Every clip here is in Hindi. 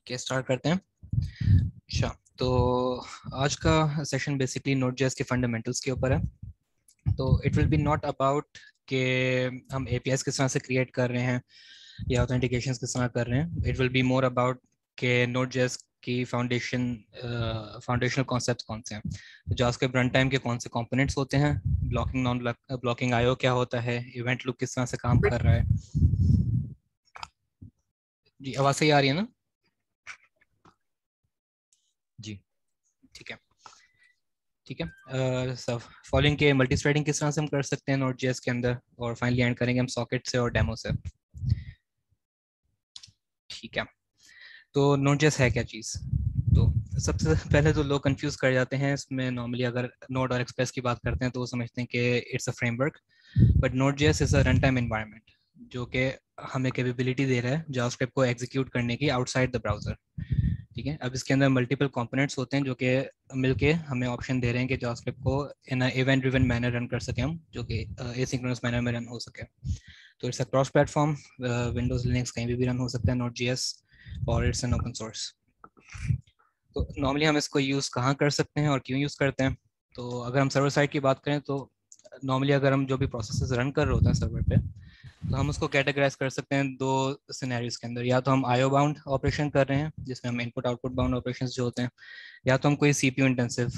के स्टार्ट करते हैं। अच्छा, तो आज का सेशन बेसिकली नोड.जेएस के फंडामेंटल्स के ऊपर है। तो it will be not about कि हम एपीआईज किस तरह से क्रिएट कर रहे हैं या ऑथेंटिकेशन किस तरह कर रहे हैं। It will be more about के नोड.जेएस की फाउंडेशनल कॉन्सेप्ट्स कौन से हैं, तो जावास्क्रिप्ट रन टाइम के कौन से कंपोनेंट्स होते हैं, ब्लॉकिंग नॉन ब्लॉकिंग आईओ क्या होता है, इवेंट लूप किस तरह से काम कर रहा है। जी, आवाज़ सही आ रही है ना? जी ठीक है, ठीक है। सब फॉलोइंग के मल्टी थ्रेडिंग किस तरह से हम कर सकते हैं नोड.जेएस के अंदर, और फाइनली एंड करेंगे हम सॉकेट से और डेमो से। ठीक है, तो नोड.जेएस है क्या चीज़? तो सबसे पहले तो लोग कंफ्यूज कर जाते हैं इसमें। नॉर्मली अगर नोड और एक्सप्रेस की बात करते हैं तो वो समझते हैं कि it's a framework, but Node JS is a runtime environment जो कि हमें कैपेबिलिटी दे रहा है जावास्क्रिप्ट को एग्जीक्यूट करने की आउटसाइड द ब्राउजर। ठीक है, अब इसके अंदर मल्टीपल कंपोनेंट्स होते हैं जो कि मिलके हमें ऑप्शन दे रहे हैं कि जावास्क्रिप्ट को इन इवेंट ड्रिवन मैनर रन कर सकें हम, जो कि एसिंक्रोनस मैनर में रन हो सके। तो it's a cross platform, Windows Linux कहीं भी रन हो सकता है नोड.जेएस, और इट्स एन ओपन सोर्स। तो नॉर्मली हम इसको यूज़ कहाँ कर सकते हैं और क्यों यूज़ करते हैं? तो अगर हम सर्वर साइड की बात करें तो नॉर्मली अगर हम जो भी प्रोसेसेस रन कर रहे होते हैं सर्वर पे, तो हम उसको कैटेगराइज कर सकते हैं दो सिनेरियोज के अंदर। या तो हम आईओ बाउंड ऑपरेशन कर रहे हैं जिसमें हम इनपुट आउटपुट बाउंड ऑपरेशंस जो होते हैं, या तो हम कोई सीपीयू इंटेंसिव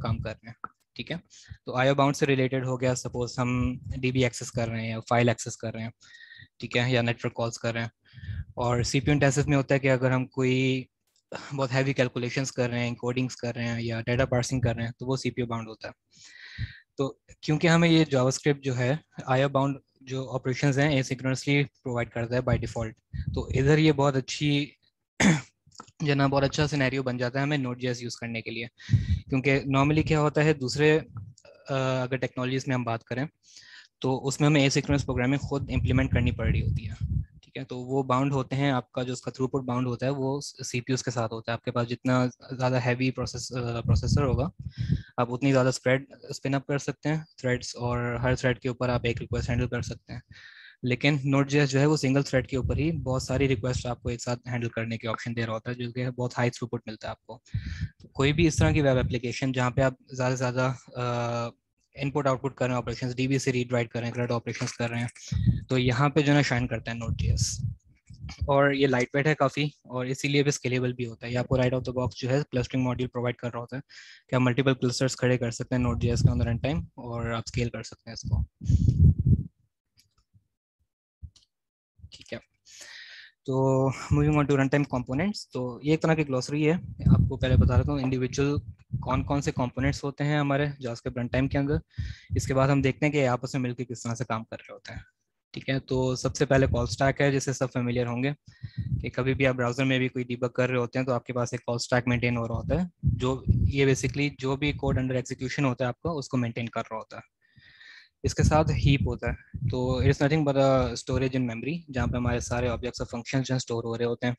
काम कर रहे हैं। ठीक है, तो आईओ बाउंड से रिलेटेड हो गया, सपोज हम डीबी एक्सेस कर रहे हैं या फाइल एक्सेस कर रहे हैं, ठीक है, या नेटवर्क कॉल्स कर रहे हैं। और सीपीयू इंटेंसिव में होता है कि अगर हम कोई बहुत हैवी कैलकुलेशंस कर रहे हैं, कोडिंग्स कर रहे हैं या डेटा पार्सिंग कर रहे हैं, तो वो सीपीयू बाउंड होता है। तो क्योंकि हमें ये जावास्क्रिप्ट जो है आईओ बाउंड जो ऑपरेशंस हैं एसिंक्रोनसली प्रोवाइड करता है बाय डिफॉल्ट, तो इधर ये बहुत अच्छी जना बहुत अच्छा सिनेरियो बन जाता है हमें नोड.जेएस यूज़ करने के लिए। क्योंकि नॉर्मली क्या होता है दूसरे अगर टेक्नोलॉजीज में हम बात करें तो उसमें हमें एसिंक्रोनस प्रोग्रामिंग खुद इंप्लीमेंट करनी पड़ रही होती है। ठीक है, तो वो बाउंड होते हैं, आपका जो उसका थ्रूपुट बाउंड होता है वो सीपीयूज के साथ होता है। आपके पास जितना ज़्यादा हैवी प्रोसेसर होगा, आप उतनी ज़्यादा स्प्रेड स्पिन अप कर सकते हैं थ्रेड्स, और हर थ्रेड के ऊपर आप एक रिक्वेस्ट हैंडल कर सकते हैं। लेकिन नोड.जेएस जो है वो सिंगल थ्रेड के ऊपर ही बहुत सारी रिक्वेस्ट आपको एक साथ हैंडल करने के ऑप्शन दे रहा होता है, जो कि बहुत हाई थ्रूपुट मिलता है आपको। तो कोई भी इस तरह की वेब एप्लीकेशन जहाँ पे आप ज़्यादा से ज़्यादा इनपुट आउटपुट कर रहे हैं, ऑपरेशंस डीबी से रीड राइट कर रहे हैं, CRUD ऑपरेशंस कर रहे हैं, तो यहाँ पे जो है शाइन करता है नोड.जेएस। और ये लाइट वेट है काफ़ी, और इसीलिए भी स्केलेबल भी होता है। ये आपको राइट ऑफ द बॉक्स जो है क्लस्टरिंग मॉड्यूल प्रोवाइड कर रहा होता है कि आप मल्टीपल क्लस्टर्स खड़े कर सकते हैं नोड.जेएस के ऑन द रन टाइम, और आप स्केल कर सकते हैं इसको। ठीक है, तो moving on to run time components, तो ये एक तरह की ग्लोसरी है। आपको पहले बता देता हूँ इंडिविजुअल कौन कौन से कंपोनेंट्स होते हैं हमारे जावास्क्रिप्ट रन टाइम के अंदर। इसके बाद हम देखते हैं कि आपस में मिलकर किस तरह से काम कर रहे होते हैं। ठीक है, तो सबसे पहले कॉल स्टैक है, जिससे सब फेमिलियर होंगे कि कभी भी आप ब्राउजर में भी कोई डीबग कर रहे होते हैं तो आपके पास एक कॉल स्टैक मेंटेन हो रहा होता है, जो ये बेसिकली जो भी कोड अंडर एग्जीक्यूशन होता है आपका उसको मेंटेन कर रहा होता है। इसके साथ हीप होता है, तो it's nothing but a storage in memory, जहाँ पे हमारे सारे ऑब्जेक्ट्स और फंक्शंस जो स्टोर हो रहे होते हैं।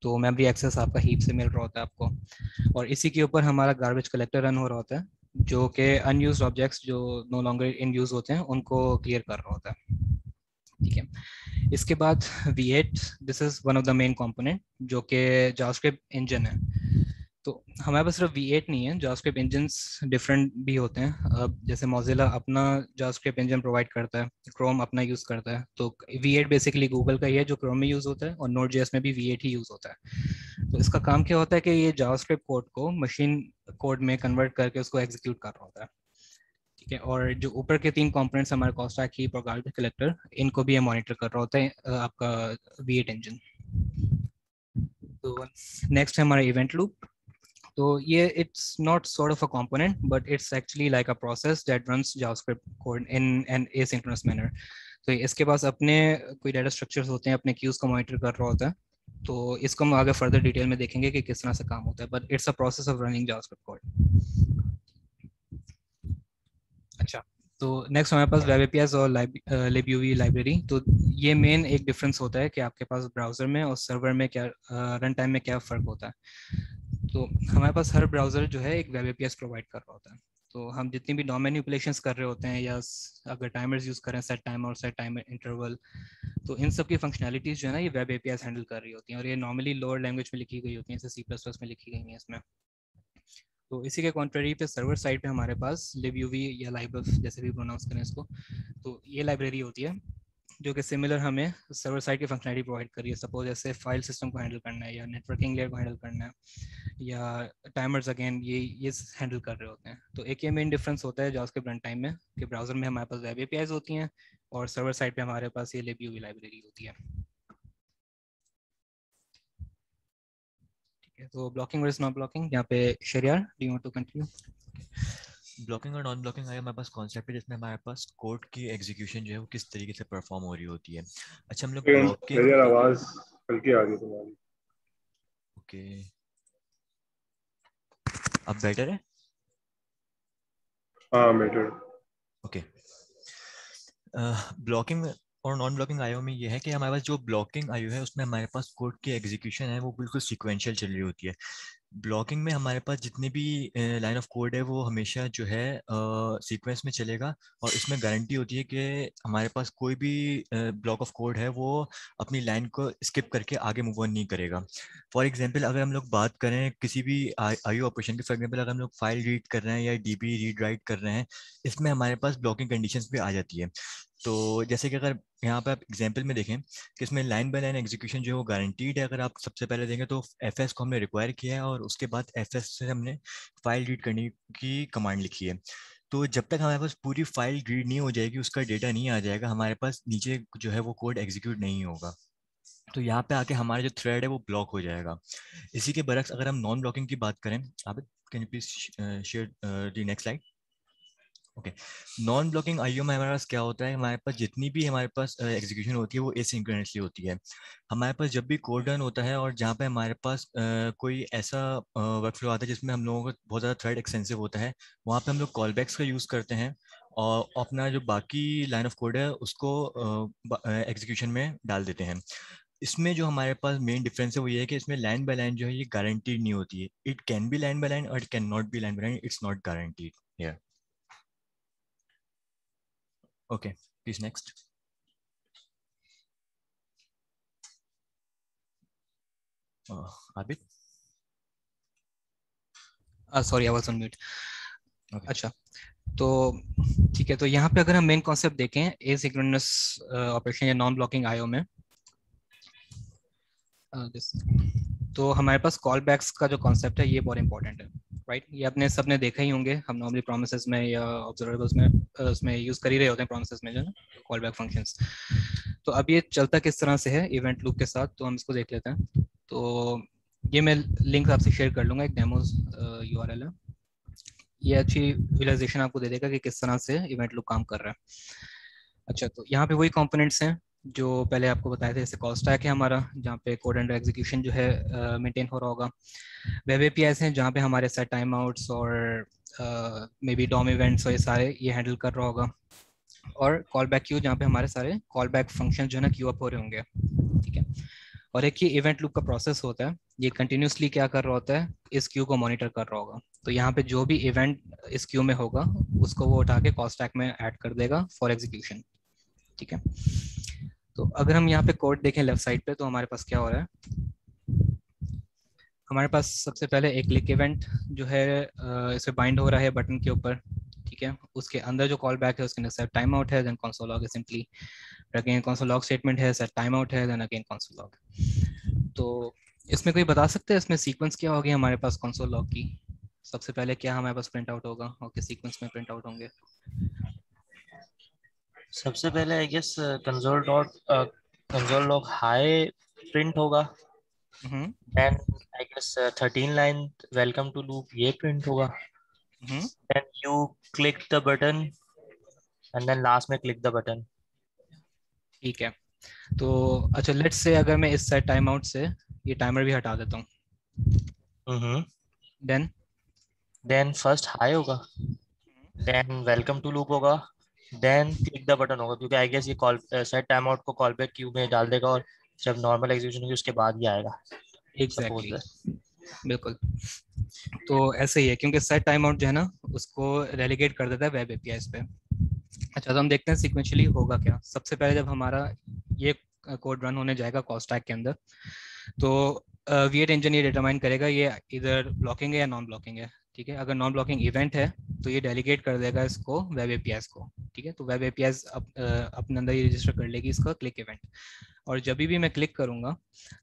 तो मेमोरी एक्सेस आपका हीप से मिल रहा होता है आपको, और इसी के ऊपर हमारा गार्बेज कलेक्टर रन हो रहा होता है, जो कि अनयूज्ड ऑब्जेक्ट्स जो नो लॉन्गर इन यूज होते हैं उनको क्लियर कर रहा होता है। ठीक है, इसके बाद V8, this is one of the main component जो कि जावास्क्रिप्ट इंजन है। तो हमारे पास सिर्फ V8 नहीं है, जावास्क्रिप्ट इंजन्स डिफरेंट भी होते हैं। अब जैसे मोजिला अपना जावास्क्रिप्ट इंजन प्रोवाइड करता है, क्रोम अपना यूज करता है, तो V8 बेसिकली गूगल का ही है जो क्रोम में यूज होता है, और नोड.जेएस में भी V8 ही यूज होता है। तो इसका काम क्या होता है कि ये जावास्क्रिप्ट कोड को मशीन कोड में कन्वर्ट करके उसको एग्जीक्यूट कर रहा होता है। ठीक है, और जो ऊपर के तीन कंपोनेंट्स हमारे कॉस्टैक हीप और गार्बेज कलेक्टर, इनको भी ये मॉनिटर कर रहा होता है आपका V8 इंजन। तो नेक्स्ट है हमारा इवेंट लूप। तो ये it's not sort of a component, but it's actually like a process that runs JavaScript code in an asynchronous manner. तो इसके पास अपने कोई डाटा स्ट्रक्चर्स होते हैं, अपने क्यूज को मॉनिटर कर रहा होता है। तो इसको हम आगे फर्दर डिटेल में देखेंगे कि किस तरह से काम होता है, but it's a process of running JavaScript code. अच्छा, तो नेक्स्ट हमारे पास वेब एपीआईज और लिबयूवी लाइब्रेरी। तो ये मेन एक डिफरेंस होता है कि आपके पास ब्राउजर में और सर्वर में क्या रन टाइम में क्या फ़र्क होता है। तो हमारे पास हर ब्राउज़र जो है एक वेब एपीआई प्रोवाइड कर रहा होता है। तो हम जितनी भी डोमेन मैनिपुलेशंस कर रहे होते हैं या अगर टाइमर्स यूज करें, set timer, set timer interval, तो इन सब की फंक्शनैलिटीज जो है ना ये वेब एपीआई हैंडल कर रही होती हैं, और ये नॉर्मली लोअर लैंग्वेज में लिखी गई होती हैं, जैसे C++ में लिखी गई हैं इसमें। तो इसी के कॉन्ट्ररी पे सर्वर साइड पे हमारे पास libuv या libuf जैसे भी प्रोनाउंस करें इसको, तो ये लाइब्रेरी होती है जो कि सिमिलर हमें सर्वर साइड की फंक्शनलिटी प्रोवाइड कर रही है। सपोज जैसे फाइल सिस्टम को हैंडल करना है या नेटवर्किंग लेयर को हैंडल करना है या टाइमर्स, अगेन ये हैंडल कर रहे होते हैं। तो एक ये मेन डिफरेंस होता है जावास्क्रिप्ट रन टाइम में कि ब्राउजर में हमारे पास वेब एपीआईज होती हैं और सर्वर साइड पे हमारे पास ये libuv लाइब्रेरी होती है। ठीक है, तो ब्लॉकिंग वर्सेस नॉन ब्लॉकिंग, यहाँ पे Shariyar, do you want to continue? Blocking और नॉन ब्लॉकिंग आया हमारे पास कॉन्सेप्ट है जिसमें हमारे पास कोड की एग्जीक्यूशन जो है वो किस तरीके से परफॉर्म हो रही होती है। अच्छा हम लोग ब्लॉकिंग, यार आवाज हल्की आ रही है तुम्हारी। ओके अब बेटर है? हाँ बेटर। ओके, ब्लॉकिंग और नॉन ब्लॉकिंग आईओ में ये है कि हमारे पास जो ब्लॉकिंग आईओ है उसमें हमारे पास कोड की एग्जीक्यूशन है वो बिल्कुल सीक्वेंशियल चल रही होती है। ब्लॉकिंग में हमारे पास जितनी भी लाइन ऑफ कोड है वो हमेशा जो है सीक्वेंस में चलेगा, और इसमें गारंटी होती है कि हमारे पास कोई भी ब्लॉक ऑफ कोड है वो अपनी लाइन को स्किप करके आगे मूव ऑन नहीं करेगा। फॉर एग्जांपल अगर हम लोग बात करें किसी भी आईओ ऑपरेशन की, फॉर एग्जांपल अगर हम लोग फाइल रीड कर रहे हैं या डीबी रीड राइट कर रहे हैं, इसमें हमारे पास ब्लॉकिंग कंडीशंस भी आ जाती है। तो जैसे कि अगर यहाँ पे आप एग्जांपल में देखें कि इसमें लाइन बाय लाइन एग्जीक्यूशन जो है वो गारंटीड है। अगर आप सबसे पहले देखें तो एफएस को हमने रिक्वायर किया है और उसके बाद एफएस से हमने फाइल रीड करने की कमांड लिखी है। तो जब तक हमारे पास पूरी फाइल रीड नहीं हो जाएगी, उसका डेटा नहीं आ जाएगा, हमारे पास नीचे जो है वो कोड एग्जीक्यूट नहीं होगा। तो यहाँ पे आके हमारा जो थ्रेड है वो ब्लॉक हो जाएगा। इसी के बरक्स अगर हम नॉन ब्लॉकिंग की बात करें, आप can you please share the next slide. Okay, non blocking IO में हमारे पास क्या होता है, हमारे पास जितनी भी हमारे पास एग्जीक्यूशन होती है वो एसिंक्रोनसली होती है। हमारे पास जब भी कोड रन होता है और जहाँ पे हमारे पास कोई ऐसा वर्कफ्लो आता है जिसमें हम लोगों को बहुत ज़्यादा थ्रेड एक्सटेंसिव होता है, वहाँ पे हम लोग कॉलबैक्स का यूज़ करते हैं और अपना जो बाकी लाइन ऑफ कोड है उसको एग्जीक्यूशन में डाल देते हैं। इसमें जो हमारे पास मेन डिफरेंस है वो ये है कि इसमें लाइन बाय लाइन जो है ये गारंटीड नहीं होती है। It can be line by line और it can not be line by line, it's not guaranteed here. Okay, please next. Abid? Sorry, I was on mute. Okay. अच्छा, तो ठीक है, तो यहाँ पे अगर हम मेन कॉन्सेप्ट देखें एसिंक्रोनस ऑपरेशन या नॉन ब्लॉकिंग आईओ में, तो हमारे पास कॉल बैक्स का जो कॉन्सेप्ट है ये बहुत इंपॉर्टेंट है, राइट? ये अपने सबने देखा ही होंगे, हम नॉर्मली प्रोमिसेस में या ऑब्जर्वेबल्स में उसमें यूज कर ही रहे होते हैं प्रोमिसेस में जो है कॉल बैक फंक्शंस। तो अब ये चलता किस तरह से है इवेंट लूप के साथ, तो हम इसको देख लेते हैं। तो ये मैं लिंक आपसे शेयर कर लूँगा, एक डेमोज यूआरएल है। ये अच्छी विजुअलाइजेशन आपको दे देगा कि किस तरह से इवेंट लूप काम कर रहा है। अच्छा, तो यहाँ पे वही कंपोनेंट्स हैं जो पहले आपको बताए थे, जैसे कॉल स्टैक है हमारा जहाँ पे कोड एंड एग्जीक्यूशन जो है मेंटेन हो रहा होगा। वेब एपीआईज हैं जहाँ पे हमारे साथ टाइम आउट्स और मे बी डॉम इवेंट्स और ये सारे ये हैंडल कर रहा होगा। और कॉल बैक क्यू जहाँ पे हमारे सारे कॉल बैक फंक्शन जो है ना क्यू अप हो रहे होंगे, ठीक है। और एक ये इवेंट लूप का प्रोसेस होता है, ये कंटिन्यूसली क्या कर रहा होता है, इस क्यू को मॉनिटर कर रहा होगा। तो यहाँ पे जो भी इवेंट इस क्यू में होगा उसको वो उठा के कॉल स्टैक में ऐड कर देगा फॉर एग्जीक्यूशन, ठीक है। तो अगर हम यहाँ पे कोड देखें लेफ्ट साइड पे, तो हमारे पास क्या हो रहा है, हमारे पास सबसे पहले एक क्लिक इवेंट जो है इस पे बाइंड हो रहा है बटन के ऊपर, ठीक है। उसके अंदर जो कॉल बैक है उसके अंदर सेट टाइम आउट है, देन कंसोल लॉग है simply, again console log statement है, सेट टाइम आउट है, देन अगेन कंसोल लॉग। तो इसमें कोई बता सकते हैं इसमें सीक्वेंस क्या होगी हमारे पास कंसोल लॉग की? सबसे पहले क्या हमारे पास प्रिंट आउट होगा और किस सीक्वेंस में प्रिंट आउट होंगे? सबसे पहले I guess console log hi print होगा, then I guess 13 line welcome to loop ये प्रिंट होगा, then you click the button and then last में क्लिक द बटन। ठीक है, तो अच्छा लेट्स से अगर मैं इस सेट टाइम आउट से ये टाइमर भी हटा देता हूँ, देन फर्स्ट हाई होगा, देन वेलकम टू लूप होगा, देन क्लिक द बटन होगा, क्योंकि आई गेस ये कॉल सेट टाइम आउट को कॉल बैक क्यू में डाल देगा और जब नॉर्मल एग्जीक्यूशन होगी उसके बाद ही आएगा, सपोज एग्जैक्टली दैट। बिल्कुल। तो ऐसे ही है, क्योंकि सेट टाइम आउट जो है ना उसको रेलीगेट कर देता है वेब एपीआईज पे। अच्छा, तो हम देखते हैं सीक्वेंशियली होगा क्या। सबसे पहले जब हमारा ये कोड रन होने जाएगा कॉल स्टैक के अंदर, तो V8 इंजन ये डिटरमाइन करेगा ये इधर ब्लॉकिंग है या नॉन ब्लॉकिंग है। ठीक है, अगर नॉन ब्लॉकिंग इवेंट है तो ये डेलीगेट कर देगा इसको वेब एपीआईज को। ठीक है, तो वेब एपीआईज अपने अंदर ये रजिस्टर कर लेगी इसका क्लिक इवेंट। और जब भी मैं क्लिक करूंगा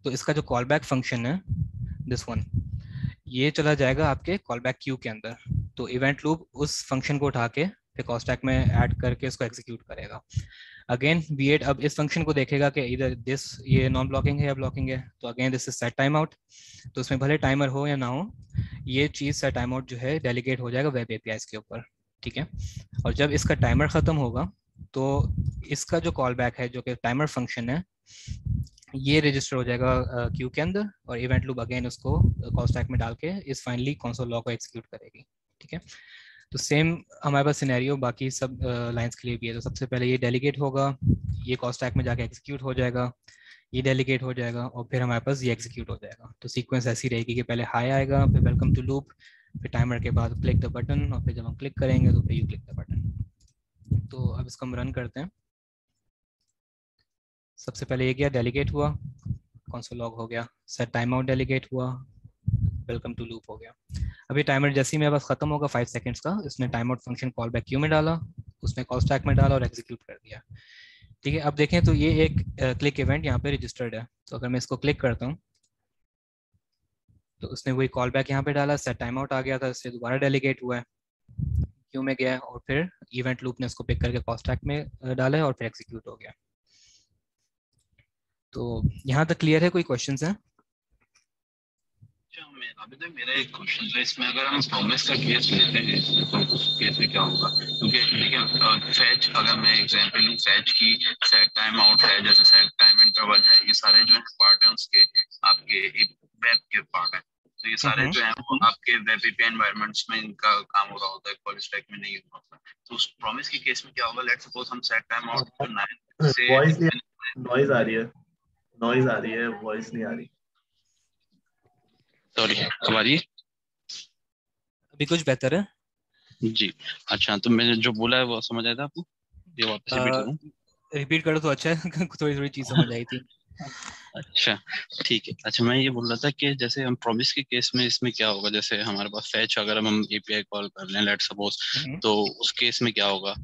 तो इसका जो कॉल बैक फंक्शन है दिस वन, ये चला जाएगा आपके कॉल बैक क्यू के अंदर। तो इवेंट लूप उस फंक्शन को उठा के फिर कॉल स्टैक में ऐड करके इसको एग्जीक्यूट करेगा। अगेन V8 अब इस फंक्शन को देखेगा कि इधर दिस ये नॉन ब्लॉकिंग है या ब्लॉकिंग है। तो again this is set time out, तो उसमें भले टाइमर हो या ना हो, ये चीज सेट टाइम आउट जो है डेलीगेट हो जाएगा वेब एपीआईज के ऊपर। ठीक है, और जब इसका टाइमर खत्म होगा तो इसका जो कॉल बैक है जो कि टाइमर फंक्शन है ये रजिस्टर हो जाएगा क्यू के अंदर, और इवेंट लूप अगेन उसको कॉल स्टैक में डाल के इस फाइनली कंसोल लॉग को एग्जीक्यूट करेगी। ठीक है, तो सेम हमारे पास सिनेरियो बाकी सब लाइंस के लिए भी है। तो सबसे पहले ये डेलीगेट होगा, ये कॉल स्टैक में जाके एग्जीक्यूट हो जाएगा, ये डेलीगेट हो जाएगा, और फिर हमारे पास ये एग्जीक्यूट हो जाएगा। तो सीक्वेंस ऐसी रहेगी कि पहले हाई आएगा, फिर वेलकम टू लूप, फिर टाइमर के बाद क्लिक द बटन, और फिर जब हम क्लिक करेंगे तो फिर यू क्लिक द बटन। तो अब इसको हम रन करते हैं। सबसे पहले ये गया डेलीगेट हुआ, कंसोल लॉग हो गया, सेट टाइम आउट डेलीगेट हुआ, वेलकम टू लूप हो गया। अभी टाइमर जैसे ही मेरे पास खत्म होगा 5 सेकंड्स का, इसने time out function call back Q में डाला, उसने कॉल स्टैक में डाला और एग्जीक्यूट कर दिया। ठीक है, अब देखें तो ये एक क्लिक इवेंट यहाँ पे रजिस्टर्ड है। तो अगर मैं इसको क्लिक करता हूँ तो उसने वही कॉल बैक यहाँ पे डाला, सेट टाइम आउट आ गया था, इससे दोबारा डेलीगेट हुआ है, क्यू में गया, और फिर इवेंट लूप ने उसको पिक करके कॉल स्टैक में डाला है और फिर एग्जीक्यूट हो गया। तो यहाँ तक क्लियर है? कोई क्वेश्चंस हैं? अभी तक मेरा एक क्वेश्चन है इसमें, अगर हम प्रॉमिस का केस लेते हैं तो उस केस में क्या होगा? क्योंकि देखिए फैच, अगर मैं एग्जांपल लूँ, फैच की सेट टाइम आउट है, जैसे सेट टाइम इंटरवल है, ये सारे जो है पार्ट है उसके आपके वेब के पार्ट है। तो ये सारे जो है वो आपके वेब एपीआई एनवायरनमेंट्स में इनका काम हो रहा होता है, कॉल स्टैक में नहीं हो रहा। तो उस प्रॉमिस के केस में क्या होगा? लेट्स सपोज हम सेट टाइम आउट को 9 से वॉइस नॉइज आ रही है, नॉइज आ रही है, वॉइस नहीं आ रही। सॉरी, अब आ रही है? अभी कुछ बेहतर है जी। अच्छा, तो मैंने जो बोला है वो समझ आया था आपको? ये वापस रिपीट करूं? रिपीट करो तो अच्छा है थोड़ी थोड़ी चीज समझ आई थी। अच्छा, ठीक है। अच्छा, मैं ये बोल रहा था कि जैसे हम प्रॉमिस के केस में इसमें क्या होगा? जैसे हमारे पास फैच, अगर हम एपीआई कॉल कर लें लेट्स सपोज, तो उस केस में क्या होगा?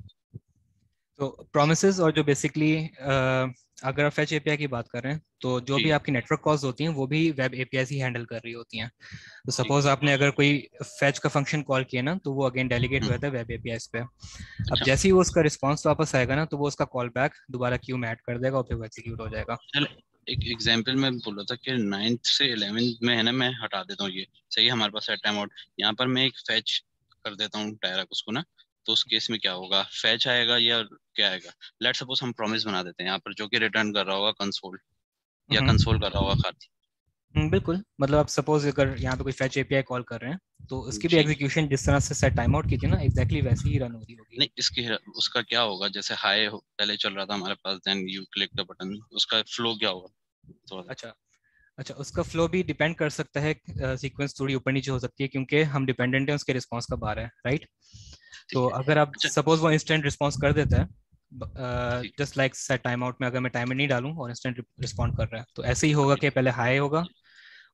तो प्रोमिसेस और जो बेसिकली अगर आप फैच एपीआई की बात कर रहे हैं तो जो भी आपकी नेटवर्क कॉल्स होती हैं वो भी वेब एपीआई ही हैंडल कर रही होती हैं। तो सपोज आपने अगर कोई फैच का फंक्शन कॉल किया ना तो वो अगेन डेलीगेट हो जाता है वेब एपीआई पे। अब जैसे ही वो उसका रिस्पांस वापस आएगा ना तो वो उसका कॉल बैक दोबारा क्यू में ऐड कर देगा और फिर वो एग्जीक्यूट हो जाएगा। एक एग्जांपल मैं बोल रहा था कि 9th से 11th में है ना, मैं हटा देता हूँ ये, सही है, हमारे पास सेट टाइम आउट, यहाँ पर मैं एक फैच कर देता हूँ डायरेक्ट उसको ना, तो उस केस में क्या होगा? फैच आएगा या क्या आएगा? लेट सपोज हम प्रॉमिस बना देते हैं यहाँ पर, जो कि रिटर्न कर रहा होगा कंसोल, या कंसोल कर रहा होगा खाती। बिल्कुल, मतलब आप सपोज अगर यहाँ पे कोई फैच एपीआई कॉल कर रहे हैं तो उसकी भी एग्जीक्यूशन जिस तरह से सेट टाइम आउट की थी ना एग्जैक्टली वैसे ही रन हो रही होगी। नहीं, इसके उसका क्या होगा? जैसे हाई पहले चल रहा था हमारे पास, then you click the button, उसका फ्लो क्या होगा? तो अच्छा, उसका फ्लो भी डिपेंड कर सकता है, सीक्वेंस थोड़ी ऊपर नीचे हो सकती है क्योंकि हम डिपेंडेंट हैं उसके रिस्पांस कब आ रहा है, राइट? तो अगर आप सपोज वो इंस्टेंट रिस्पांस कर देता है just like set time out में, अगर मैं टाइमर नहीं डालूं और इंस्टेंट रिस्पॉन्ड कर रहा है तो ऐसे ही होगा कि पहले हाई होगा,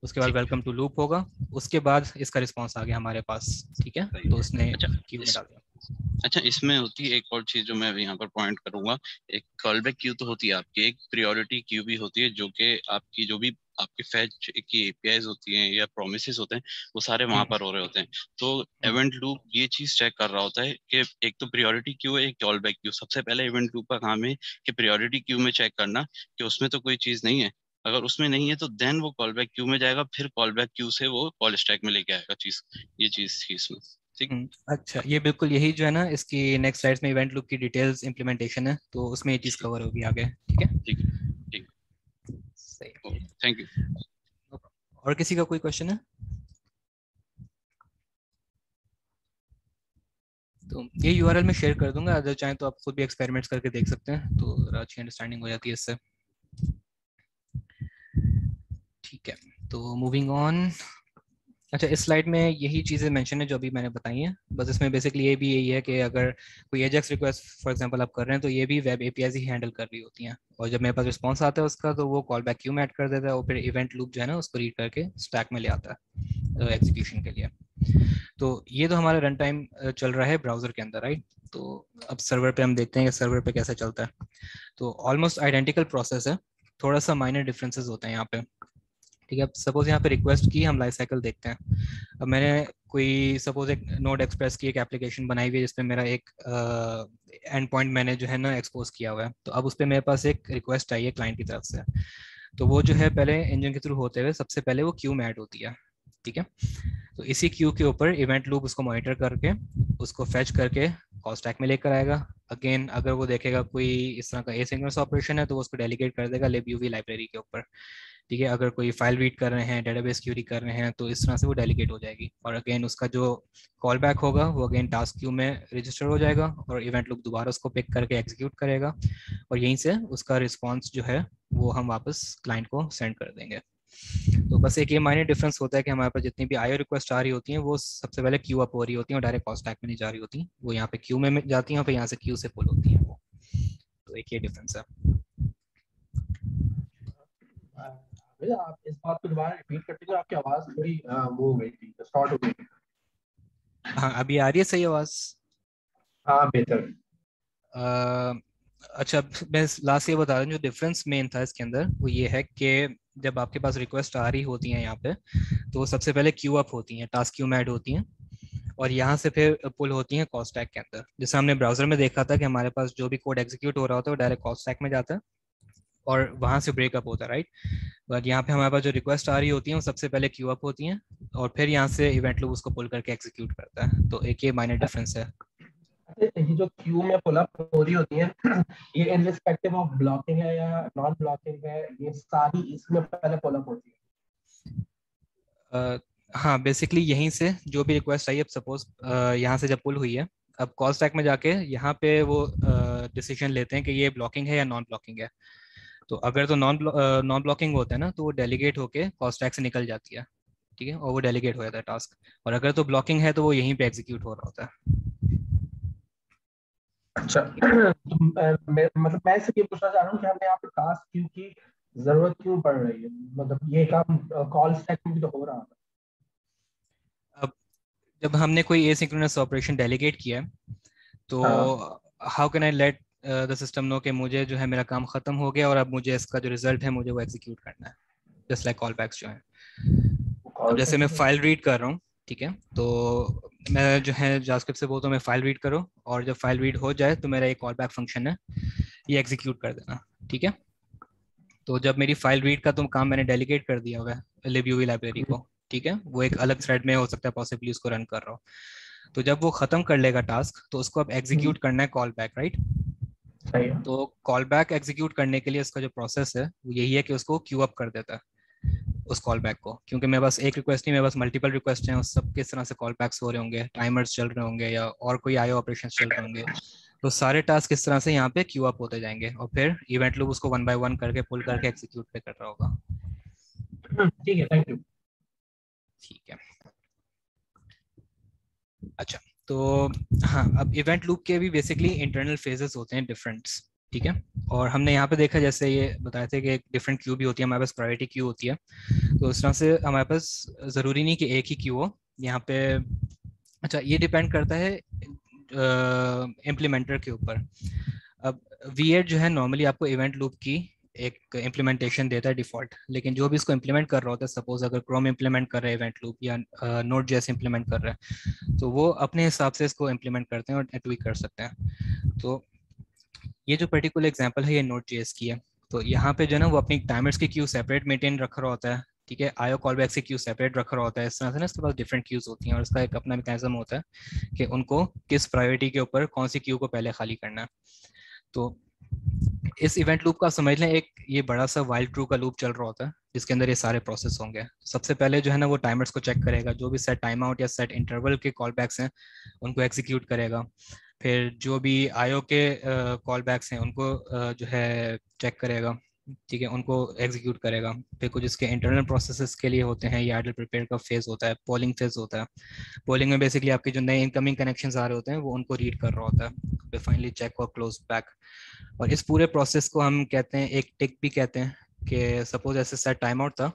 उसके बाद वेलकम टू लूप होगा, उसके बाद इसका रिस्पांस आ गया हमारे पास। ठीक है, तो उसने क्यू में डाल दिया। अच्छा, इसमें होती है एक और चीज जो मैं यहाँ पर पॉइंट करूंगा। एक कॉलबैक क्यू तो होती है आपकी, एक प्रायोरिटी क्यू भी होती है, जो कि आपकी जो भी आपके फैच की एपीआईज होती हैं या प्रोमिसेस होते हैं वो सारे वहां पर हो रहे होते हैं। तो इवेंट लूप ये चीज चेक कर रहा होता है कि एक तो प्रायोरिटी क्यू है, एक कॉलबैक क्यू। सबसे पहले इवेंट लूप का काम है कि प्रायोरिटी क्यू में चेक करना कि उसमें तो कोई चीज नहीं है। अगर उसमें नहीं है तो देन वो कॉलबैक क्यू में जाएगा, फिर कॉलबैक क्यू से वो कॉल स्टैक में लेके आएगा चीज। ये चीज थी इसमें, ठीक। अच्छा, ये बिल्कुल यही जो है ना इसकी नेक्स्ट स्लाइड्स में इवेंट लूप की डिटेल्स इंप्लीमेंटेशन है, तो उसमें ये चीज कवर होगी आगे। ठीक है, ठीक ठीक, सही, थैंक यू। और किसी का कोई क्वेश्चन है? तो ये यूआरएल में शेयर कर दूंगा, अगर चाहें तो आप खुद भी एक्सपेरिमेंट्स करके देख सकते हैं, तो अच्छी अंडरस्टैंडिंग हो जाती है इससे। ठीक है, तो मूविंग ऑन। अच्छा, इस स्लाइड में यही चीज़ें मेंशन है जो अभी मैंने बताई हैं, बस इसमें बेसिकली ये भी यही है कि अगर कोई एजेक्स रिक्वेस्ट फॉर एग्जांपल आप कर रहे हैं तो ये भी वेब एपीआई ही हैंडल कर रही होती हैं, और जब मेरे पास रिस्पांस आता है उसका तो वो कॉल बैक क्यू में ऐड कर देता है और फिर इवेंट लूप जो है ना उसको रीड करके स्टैक में ले आता है एग्जीक्यूशन के लिए। तो ये तो हमारा रन टाइम चल रहा है ब्राउजर के अंदर, राइट। तो अब सर्वर पे हम देखते हैं कि सर्वर पे कैसे चलता है। तो ऑलमोस्ट आइडेंटिकल प्रोसेस है, थोड़ा सा माइनर डिफरेंसेस होते हैं यहाँ पे, ठीक है। अब सपोज यहाँ पे रिक्वेस्ट की हम लाइफ साइकिल देखते हैं। अब मैंने कोई सपोज एक नोड एक्सप्रेस की एक एप्लीकेशन बनाई हुई है जिसमें मेरा एक एंड पॉइंट मैंने जो है ना एक्सपोज किया हुआ है, तो अब उस पर मेरे पास एक रिक्वेस्ट आई है क्लाइंट की तरफ से। तो वो जो है पहले इंजन के थ्रू होते हुए सबसे पहले वो क्यू में ऐड होती है, ठीक है। तो इसी क्यू के ऊपर इवेंट लूप उसको मॉनिटर करके उसको फेच करके कॉल स्टैक में लेकर आएगा। अगेन अगर वो देखेगा कोई इस तरह का एसिंक्रोनस ऑपरेशन है तो वो उसको डेलीगेट कर देगा libUV लाइब्रेरी के ऊपर, ठीक है। अगर कोई फाइल रीड कर रहे हैं, डेटाबेस क्यूरी कर रहे हैं, तो इस तरह से वो डेलीगेट हो जाएगी। और अगेन उसका जो कॉल बैक होगा वो अगेन टास्क क्यू में रजिस्टर हो जाएगा और इवेंट लूप दोबारा उसको पिक करके एग्जीक्यूट करेगा और यहीं से उसका रिस्पॉन्स जो है वो हम वापस क्लाइंट को सेंड कर देंगे। तो बस एक ये माइनर डिफरेंस होता है कि हमारे पास जितनी भी आईओ रिक्वेस्ट आ रही होती हैं वो सबसे पहले क्यू अप हो रही होती हैं और डायरेक्ट कॉल स्टैक में नहीं जा रही होती, वो यहाँ पे क्यू में जाती हैं और फिर यहाँ से क्यू से पुल होती हैं वो। तो एक ये डिफरेंस है। भैया आप इस बात को दोबारा रिपीट करते हो, आपकी आवाज थोड़ी मूव हो गई थी, स्टार्ट हो गई। हाँ, अभी आ रही है सही आवाज? हाँ बेहतर। अच्छा, मैं लास्ट ये बता रहा हूँ, जो डिफरेंस मेन था इसके अंदर वो ये है कि जब आपके पास रिक्वेस्ट आ रही होती हैं यहाँ पे तो वो सबसे पहले क्यू अप होती हैं, टास्क क्यू में ऐड होती हैं और यहाँ से फिर पुल होती हैं कॉल स्टैक के अंदर। जैसे हमने ब्राउजर में देखा था कि हमारे पास जो भी कोड एग्जीक्यूट हो रहा होता है वो डायरेक्ट कॉल स्टैक में जाता है और वहां से ब्रेकअप होता है, राइट। बट यहाँ पे हमारे पास जो रिक्वेस्ट आ रही होती है वो सबसे पहले क्यू अप होती हैं और फिर यहाँ से इवेंट लूप उसको पुल करके एग्जीक्यूट करता है। तो एक ये माइनर डिफरेंस है। ये जो क्यू में पुल अप हो रही होती है ये इनरिस्पेक्टिव ऑफ ब्लॉकिंग है या नॉन ब्लॉकिंग है, ये सारी इसमें पहले पुल अप होती है? हाँ, बेसिकली यहीं से जो भी रिक्वेस्ट आई, अब सपोज यहाँ से जब पुल हुई है, अब कॉल स्टैक में जाके यहाँ पे वो डिसीजन लेते हैं कि ये ब्लॉकिंग है या नॉन ब्लॉकिंग है। तो अगर तो नॉन ब्लॉकिंग होता है ना तो वो डेलीगेट होके कॉल स्टैक से निकल जाती है, ठीक है, और वो डेलीगेट हो जाता है टास्क। और अगर तो ब्लॉकिंग है तो वो यहीं पे एग्जीक्यूट हो रहा होता है। अच्छा तो मतलब मैं इससे ये पूछना चाह रहा हूँ कि हमें यहाँ पे टास्क क्यू की जरूरत क्यों पड़ रही है, मतलब ये काम कॉल स्टैक में भी तो हो रहा था। अब जब हमने कोई एसिंक्रोनस ऑपरेशन डेलीगेट किया है तो हाँ। How can I let the system know कि मुझे जो है मेरा काम खत्म हो गया और अब मुझे इसका जो रिजल्ट है मुझे वो एग्जीक्यूट करना है, जस्ट लाइक कॉल बैक्स जो है। अब जैसे मैं फाइल रीड कर रहा हूँ, ठीक है, तो मैं जो है जावास्क्रिप्ट से बोलता हूँ मैं फाइल रीड करो और जब फाइल रीड हो जाए तो मेरा एक कॉल बैक फंक्शन है ये एग्जीक्यूट कर देना, ठीक है। तो जब मेरी फाइल रीड का तो काम मैंने डेलीगेट कर दिया हुआ है libUV लाइब्रेरी को, ठीक है, वो एक अलग थ्रेड में हो सकता है पॉसिबली उसको रन कर रहा हो। तो जब वो खत्म कर लेगा टास्क तो उसको अब एग्जीक्यूट करना है कॉल बैक, राइट। सही है। तो कॉल बैक एग्जीक्यूट करने के लिए उसका जो प्रोसेस है वो यही है कि उसको क्यू अप कर देता है उस कॉल बैक को, क्योंकि मेरे पास एक रिक्वेस्ट नहीं, मेरे पास मल्टीपल रिक्वेस्ट हैं, उस सब किस तरह से कॉल बैक्स हो रहे होंगे, टाइमर्स चल रहे होंगे या और कोई आईओ ऑपरेशंस चल रहे होंगे। तो सारे टास्क इस तरह से यहाँ पे क्यू अप होते जाएंगे और फिर इवेंट लूप उसको 1 बाय 1 करके पुल करके एग्जीक्यूट पे कर रहा होगा। ठीक है, थैंक यू। ठीक है, अच्छा, तो हाँ, अब इवेंट लूप के भी बेसिकली इंटरनल फेजेस होते हैं डिफरेंट, ठीक है। और हमने यहाँ पे देखा जैसे ये बताए थे कि एक डिफरेंट क्यू भी होती है, हमारे पास प्रायोरिटी क्यू होती है। तो इस तरह से हमारे पास ज़रूरी नहीं कि एक ही क्यू हो यहाँ पे। अच्छा, ये डिपेंड करता है इम्प्लीमेंटर के ऊपर। अब V8 जो है नॉर्मली आपको इवेंट लूप की एक इम्प्लीमेंटेशन देता है डिफॉल्ट, लेकिन जो भी इसको इम्प्लीमेंट कर रहा होता है, सपोज अगर क्रोम इम्प्लीमेंट कर रहा है इवेंट लूप या नोड जैसे इम्प्लीमेंट कर रहा है, तो वो अपने हिसाब से इसको इम्प्लीमेंट करते हैं और ट्वीक कर सकते हैं। तो ये जो पर्टिकुलर एग्जांपल है ये Node.js की है। तो यहाँ पे जो है ना वो अपनी टाइमर्स की क्यू सेपरेट मेंटेन रख रहा होता है, ठीक है, आईओ कॉलबैक की क्यू सेपरेट रख रहा होता है। इस तरह से ना इसके पास डिफरेंट क्यूज होती हैं और इसका एक अपना मैकेनिज्म होता है कि उनको किस प्रायोरिटी के ऊपर कौन सी क्यू को पहले खाली करना है। तो इस इवेंट लूप का समझ लें एक ये बड़ा सा वाइल्ड ट्रू का लूप चल रहा होता है जिसके अंदर ये सारे प्रोसेस होंगे। सबसे पहले जो है ना वो टाइमर्स को चेक करेगा, जो भी सेट टाइम आउट या सेट इंटरवल के कॉल बैक्स हैं उनको एग्जीक्यूट करेगा। फिर जो भी आईओ के कॉल बैक्स हैं उनको जो है चेक करेगा। ठीक है, उनको एग्जीक्यूट करेगा। फिर कुछ इसके इंटरनल प्रोसेसेस के लिए होते हैं, ये आइडल प्रिपेयर का फेज होता है, पोलिंग फेज होता है। पोलिंग में बेसिकली आपके जो नए इनकमिंग कनेक्शंस आ रहे होते हैं वो उनको रीड कर रहा होता है, फिर फाइनली चेक और क्लोज बैक। और इस पूरे प्रोसेस को हम कहते हैं एक टिक भी कहते हैं, कि सपोज ऐसे सेट टाइम आउट था,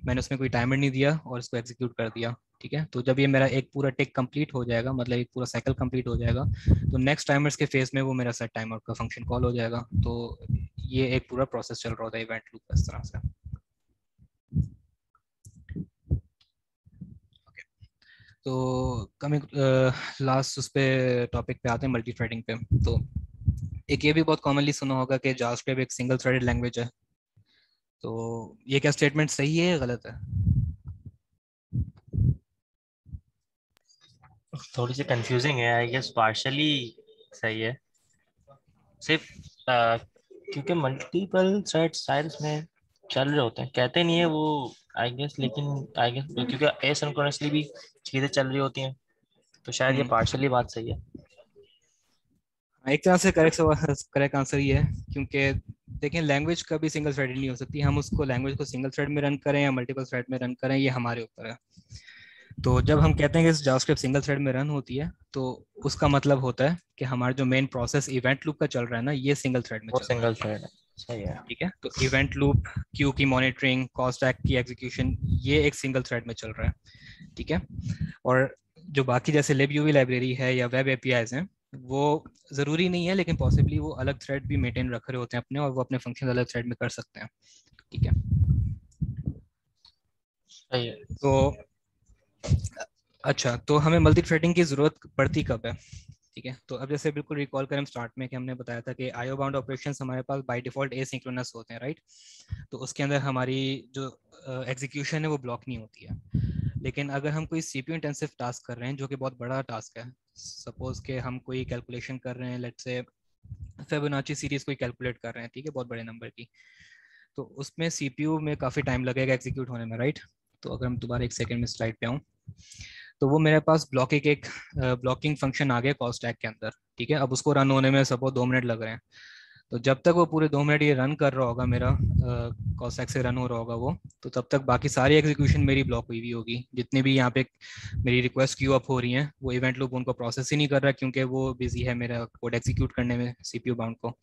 मैंने उसमें कोई टाइमर नहीं दिया और इसको एग्जीक्यूट कर दिया, ठीक है। तो जब ये मेरा एक पूरा टिक कंप्लीट हो जाएगा, मतलब एक पूरा साइकिल कंप्लीट हो जाएगा, तो नेक्स्ट टाइमर्स के फेज में वो मेरा सेट टाइम आउट का फंक्शन कॉल हो जाएगा। तो ये एक पूरा प्रोसेस चल रहा होता है इवेंट लूप इस तरह से। तो कमिंग लास्ट उस पे टॉपिक पे आते हैं, मल्टी थ्रेडिंग पे। तो एक ये भी बहुत कॉमनली सुना होगा कि जावास्क्रिप्ट एक सिंगल थ्रेडेड लैंग्वेज है। तो ये क्या स्टेटमेंट सही है या गलत है? थोड़ी सी कंफ्यूजिंग है, आई गेस पार्शली सही है। सिर्फ क्योंकि मल्टीपल थ्रेड साइड्स में चल रहे होते हैं, कहते नहीं है वो, आई गेस। लेकिन आई गेस क्योंकि एसिंक्रोनसली भी चीजें चल रही होती हैं, तो शायद ये पार्शली बात सही है। एक तरह से करेक्ट आंसर ये है, क्योंकि देखें लैंग्वेज कभी सिंगल थ्रेडेड नहीं हो सकती। हम उसको लैंग्वेज को सिंगल थ्रेड में रन करें या मल्टीपल थ्रेड में रन करें, ये हमारे ऊपर है। तो जब हम कहते हैं कि जावास्क्रिप्ट सिंगल थ्रेड में रन होती है, तो उसका मतलब होता है कि हमारा जो मेन प्रोसेस इवेंट लूप का चल रहा है ना, ये सिंगल थ्रेड में वो चल रहा सिंगल थ्रेड है, सही है। ठीक है। तो इवेंट लूप, क्यू की मॉनिटरिंग, कॉल स्टैक की एग्जीक्यूशन, ये एक सिंगल थ्रेड में चल रहा है, ठीक है। और जो बाकी जैसे libUV लाइब्रेरी है या वेब एपीआईज हैं, वो ज़रूरी नहीं है, लेकिन पॉसिबली वो अलग थ्रेड भी मेंटेन रख रहे होते हैं अपने, और वो अपने फंक्शन अलग थ्रेड में कर सकते हैं, ठीक है। सही है। तो अच्छा, तो हमें मल्टी थ्रेडिंग की ज़रूरत पड़ती कब है? ठीक है, तो अब जैसे बिल्कुल रिकॉल करें स्टार्ट में कि हमने बताया था कि आईओ बाउंड ऑपरेशंस हमारे पास बाय डिफॉल्ट एसिंक्रोनस होते हैं, राइट। तो उसके अंदर हमारी जो एग्जीक्यूशन है वो ब्लॉक नहीं होती है। लेकिन अगर हम कोई सीपीयू इंटेंसिव टास्क कर रहे हैं, जो कि बहुत बड़ा टास्क है, सपोज के हम कोई कैलकुलेशन कर रहे हैं, लेट्स से फिबोनाची सीरीज कोई कैलकुलेट कर रहे हैं, ठीक है, बहुत बड़े नंबर की, तो उसमें सीपीयू में काफ़ी टाइम लगेगा एग्जीक्यूट होने में, राइट। तो अगर हम दोबारा एक सेकंड में स्लाइड पे आऊँ, तो वो मेरे पास ब्लॉकिंग फंक्शन आ गया कॉल स्टैक के अंदर, ठीक है। अब उसको रन होने में सपोज 2 मिनट लग रहे हैं। तो जब तक वो पूरे 2 मिनट ये रन कर रहा होगा, मेरा कॉल स्टैक से रन हो रहा होगा वो, तो तब तक बाकी सारी एग्जीक्यूशन मेरी ब्लॉक हुई हुई होगी। जितने भी यहाँ पे मेरी रिक्वेस्ट क्यू अप हो रही हैं, वो इवेंट लूप उनको प्रोसेस ही नहीं कर रहा, क्योंकि वो बिजी है मेरा कोड एग्जीक्यूट करने में सीपीयू बाउंड को।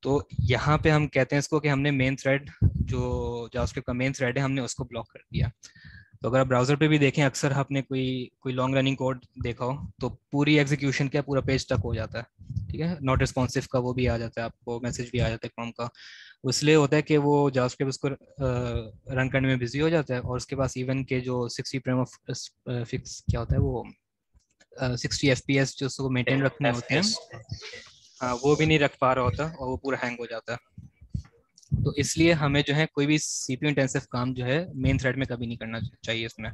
तो यहाँ पे हम कहते हैं इसको कि हमने मेन थ्रेड, जो जावास्क्रिप्ट का मेन थ्रेड है, हमने उसको ब्लॉक कर दिया। तो अगर आप ब्राउजर पे भी देखें, अक्सर आपने कोई लॉन्ग रनिंग कोड देखा हो, तो पूरी एग्जीक्यूशन क्या पूरा पेज तक हो जाता है, ठीक है। नॉट रिस्पॉन्सिव का वो भी आ जाता है, आपको मैसेज भी आ जाता है क्रोम का। इसलिए होता है कि वो जावास्क्रिप्ट उसको रन करने में बिजी हो जाता है, और उसके पास इवन के जो 60 फ्रेम ऑफ फिक्स क्या होता है वो 60 FPS जो उसको मेंटेन रखने होते हैं, हाँ, वो भी नहीं रख पा रहा होता, और वो पूरा हैंग हो जाता है। तो इसलिए हमें जो है कोई भी सीपीयू इंटेंसिव काम जो है मेन थ्रेड में कभी नहीं करना चाहिए इसमें।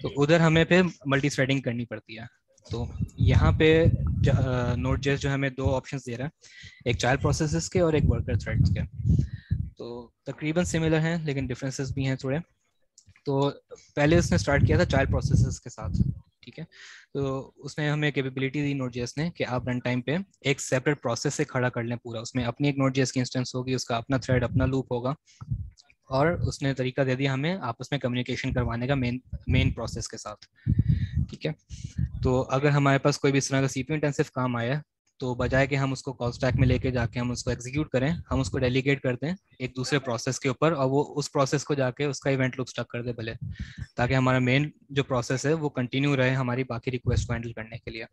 तो उधर हमें फिर मल्टी थ्रेडिंग करनी पड़ती है। तो यहाँ पे Node.js जो हमें 2 ऑप्शंस दे रहा है, एक चाइल्ड प्रोसेसेस के और एक वर्कर थ्रेड्स के। तो तकरीबन सिमिलर हैं, लेकिन डिफरेंसेस भी हैं थोड़े। तो पहले उसने स्टार्ट किया था चाइल्ड प्रोसेसेस के साथ, ठीक है। तो उसने हमें कैपेबिलिटी दी Node.js ने कि आप रन टाइम पे एक सेपरेट प्रोसेस से खड़ा कर लें पूरा, उसमें अपनी एक Node.js की इंस्टेंस होगी, उसका अपना थ्रेड, अपना लूप होगा, और उसने तरीका दे दिया हमें आपस में कम्युनिकेशन करवाने का मेन प्रोसेस के साथ, ठीक है। तो अगर हमारे पास कोई भी इस तरह का सीपीयू इंटेंसिव काम आया, तो बजाय कि हम उसको कॉल स्टैक में लेके जाके हम उसको एग्जीक्यूट करें, हम उसको डेलीगेट करते हैं एक दूसरे प्रोसेस के ऊपर, और वो उस प्रोसेस को जाके उसका इवेंट लूप स्टक कर दे भले, ताकि हमारा मेन जो प्रोसेस है वो कंटिन्यू रहे हमारी बाकी रिक्वेस्ट को हैंडल करने के लिए।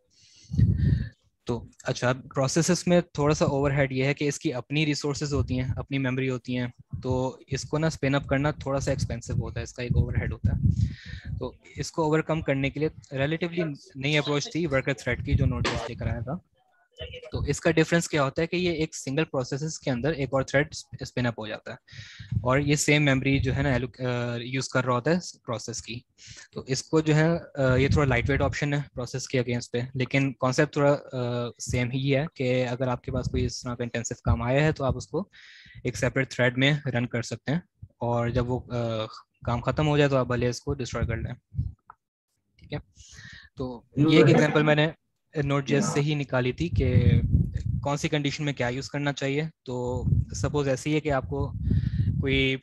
तो अच्छा, प्रोसेसेस में थोड़ा सा ओवरहेड ये है कि इसकी अपनी रिसोर्सेज होती हैं, अपनी मेमोरी होती हैं, तो इसको ना स्पिन अप करना थोड़ा सा एक्सपेंसिव होता है, इसका एक ओवरहेड होता है। तो इसको ओवरकम करने के लिए रिलेटिवली नई अप्रोच थी वर्कर थ्रेड की, जो Node.js लेकर आया था। तो इसका डिफरेंस क्या होता है कि ये एक सिंगल प्रोसेस के अंदर एक और थ्रेड स्पिन अप हो जाता है, और ये सेम मेमोरी जो है ना यूज कर रहा होता है प्रोसेस की। तो इसको जो है ये थोड़ा लाइट वेट ऑप्शन है प्रोसेस के अगेंस्ट पे, लेकिन कॉन्सेप्ट थोड़ा सेम ही है कि अगर आपके पास कोई इस तरह का इंटेंसिव काम आया है, तो आप उसको एक सेपरेट थ्रेड में रन कर सकते हैं, और जब वो काम खत्म हो जाए तो आप भले इसको डिस्ट्रॉय कर लें, ठीक है। तो ये एक एग्जांपल मैंने Node.js से ही निकाली थी कि कौन सी कंडीशन में क्या यूज़ करना चाहिए। तो सपोज ऐसी है कि आपको कोई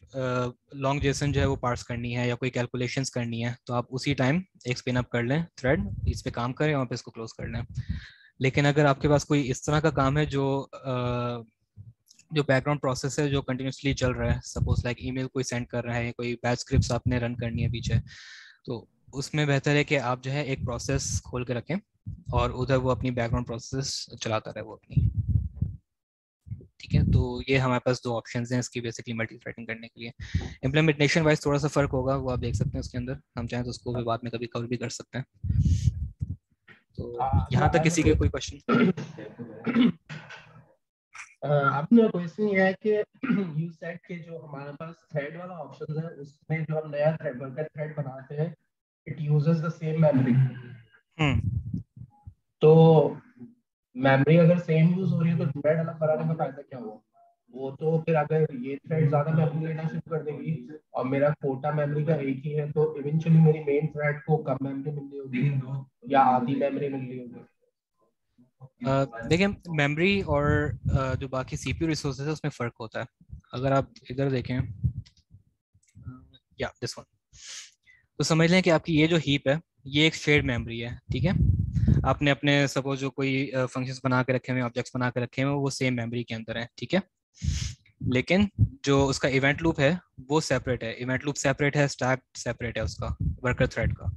लॉन्ग जेसन जो है वो पार्स करनी है या कोई कैलकुलेशंस करनी है, तो आप उसी टाइम एक स्पिन अप कर लें थ्रेड, इस पे काम करें और पे इसको क्लोज कर लें। लेकिन अगर आपके पास कोई इस तरह का काम है जो बैकग्राउंड प्रोसेस है जो कंटिन्यूसली चल रहा है, सपोज लाइक ईमेल कोई सेंड कर रहा है, कोई बैच स्क्रिप्ट्स आपने रन करनी है पीछे, तो उसमें बेहतर है कि आप जो है एक प्रोसेस खोल के रखें और उधर वो अपनी बैकग्राउंड प्रोसेस चलाता रहे वो अपनी। ठीक है, तो ये हमारे पास दो ऑप्शंस हैं इसकी बेसिकली मल्टीथ्रेडिंग करने के लिए। इम्प्लीमेंटेशन वाइज थोड़ा सा फर्क होगा, वो आप देख सकते हैं उसके अंदर, हम चाहें तो उसको भी बाद में कभी कवर भी कर सकते हैं। तो यहाँ तक किसी के कोई क्वेश्चन? अपना क्वेश्चन ये है कि यू सेड के जो हमारे पास थ्रेड वाला ऑप्शन है उसमें जो हम नया थ्रेड वर्कर थ्रेड बनाते हैं it uses the same memory. तो मेमोरी अगर सेम यूज हो रही है तो थ्रेड अलग बनाने का फायदा क्या हुआ? वो तो फिर अगर ये थ्रेड ज्यादा मेमोरी लेना शुरू कर देगी और मेरा कोटा मेमोरी का एक ही है, तो इवेंचुअली मेरी मेन थ्रेड को कम मेमोरी मिल रही होगी या आधी मेमोरी मिल रही होगी। देखिए मेमोरी और जो बाकी सीपीयू रिसोर्सेज है उसमें फ़र्क होता है। अगर आप इधर देखें या दिस वन, तो समझ लें कि आपकी ये जो हीप है ये एक शेयर्ड मेमोरी है। ठीक है, आपने अपने सपोज जो कोई फंक्शंस बना के रखे हुए, ऑब्जेक्ट्स बना के रखे हुए, वो सेम मेमोरी के अंदर है। ठीक है, लेकिन जो उसका इवेंट लूप है वो सेपरेट है, इवेंट लूप सेपरेट है, स्टैक सेपरेट है उसका वर्कर थ्रेड का।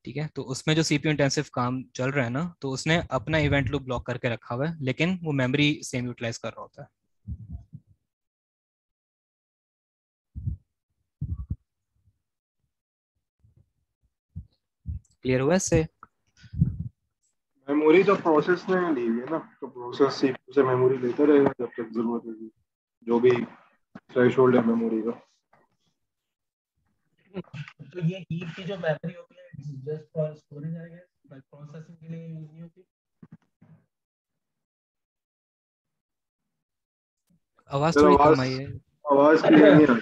ठीक है, तो उसमें जो सीपीयू इंटेंसिव काम चल रहा है ना, तो उसने अपना इवेंट लूप ब्लॉक करके रखा हुआ है, लेकिन वो मेमोरी सेम यूटिलाइज कर रहा होता है। क्लियर हुआ इससे? मेमोरी तो प्रोसेस ने ली हुई है ना, तो प्रोसेस सीपीयू से मेमोरी लेता रहेगा जब तक जरूरत होगी, जो भी थ्रेशोल्ड है मेमोरी का। तो ये हीप की जो मेमोरी होती है it's just for storage I guess, but processing के लिए यूज नहीं होती। आवाज थोड़ी कम आई है। आवाज क्लियर नहीं आ रही।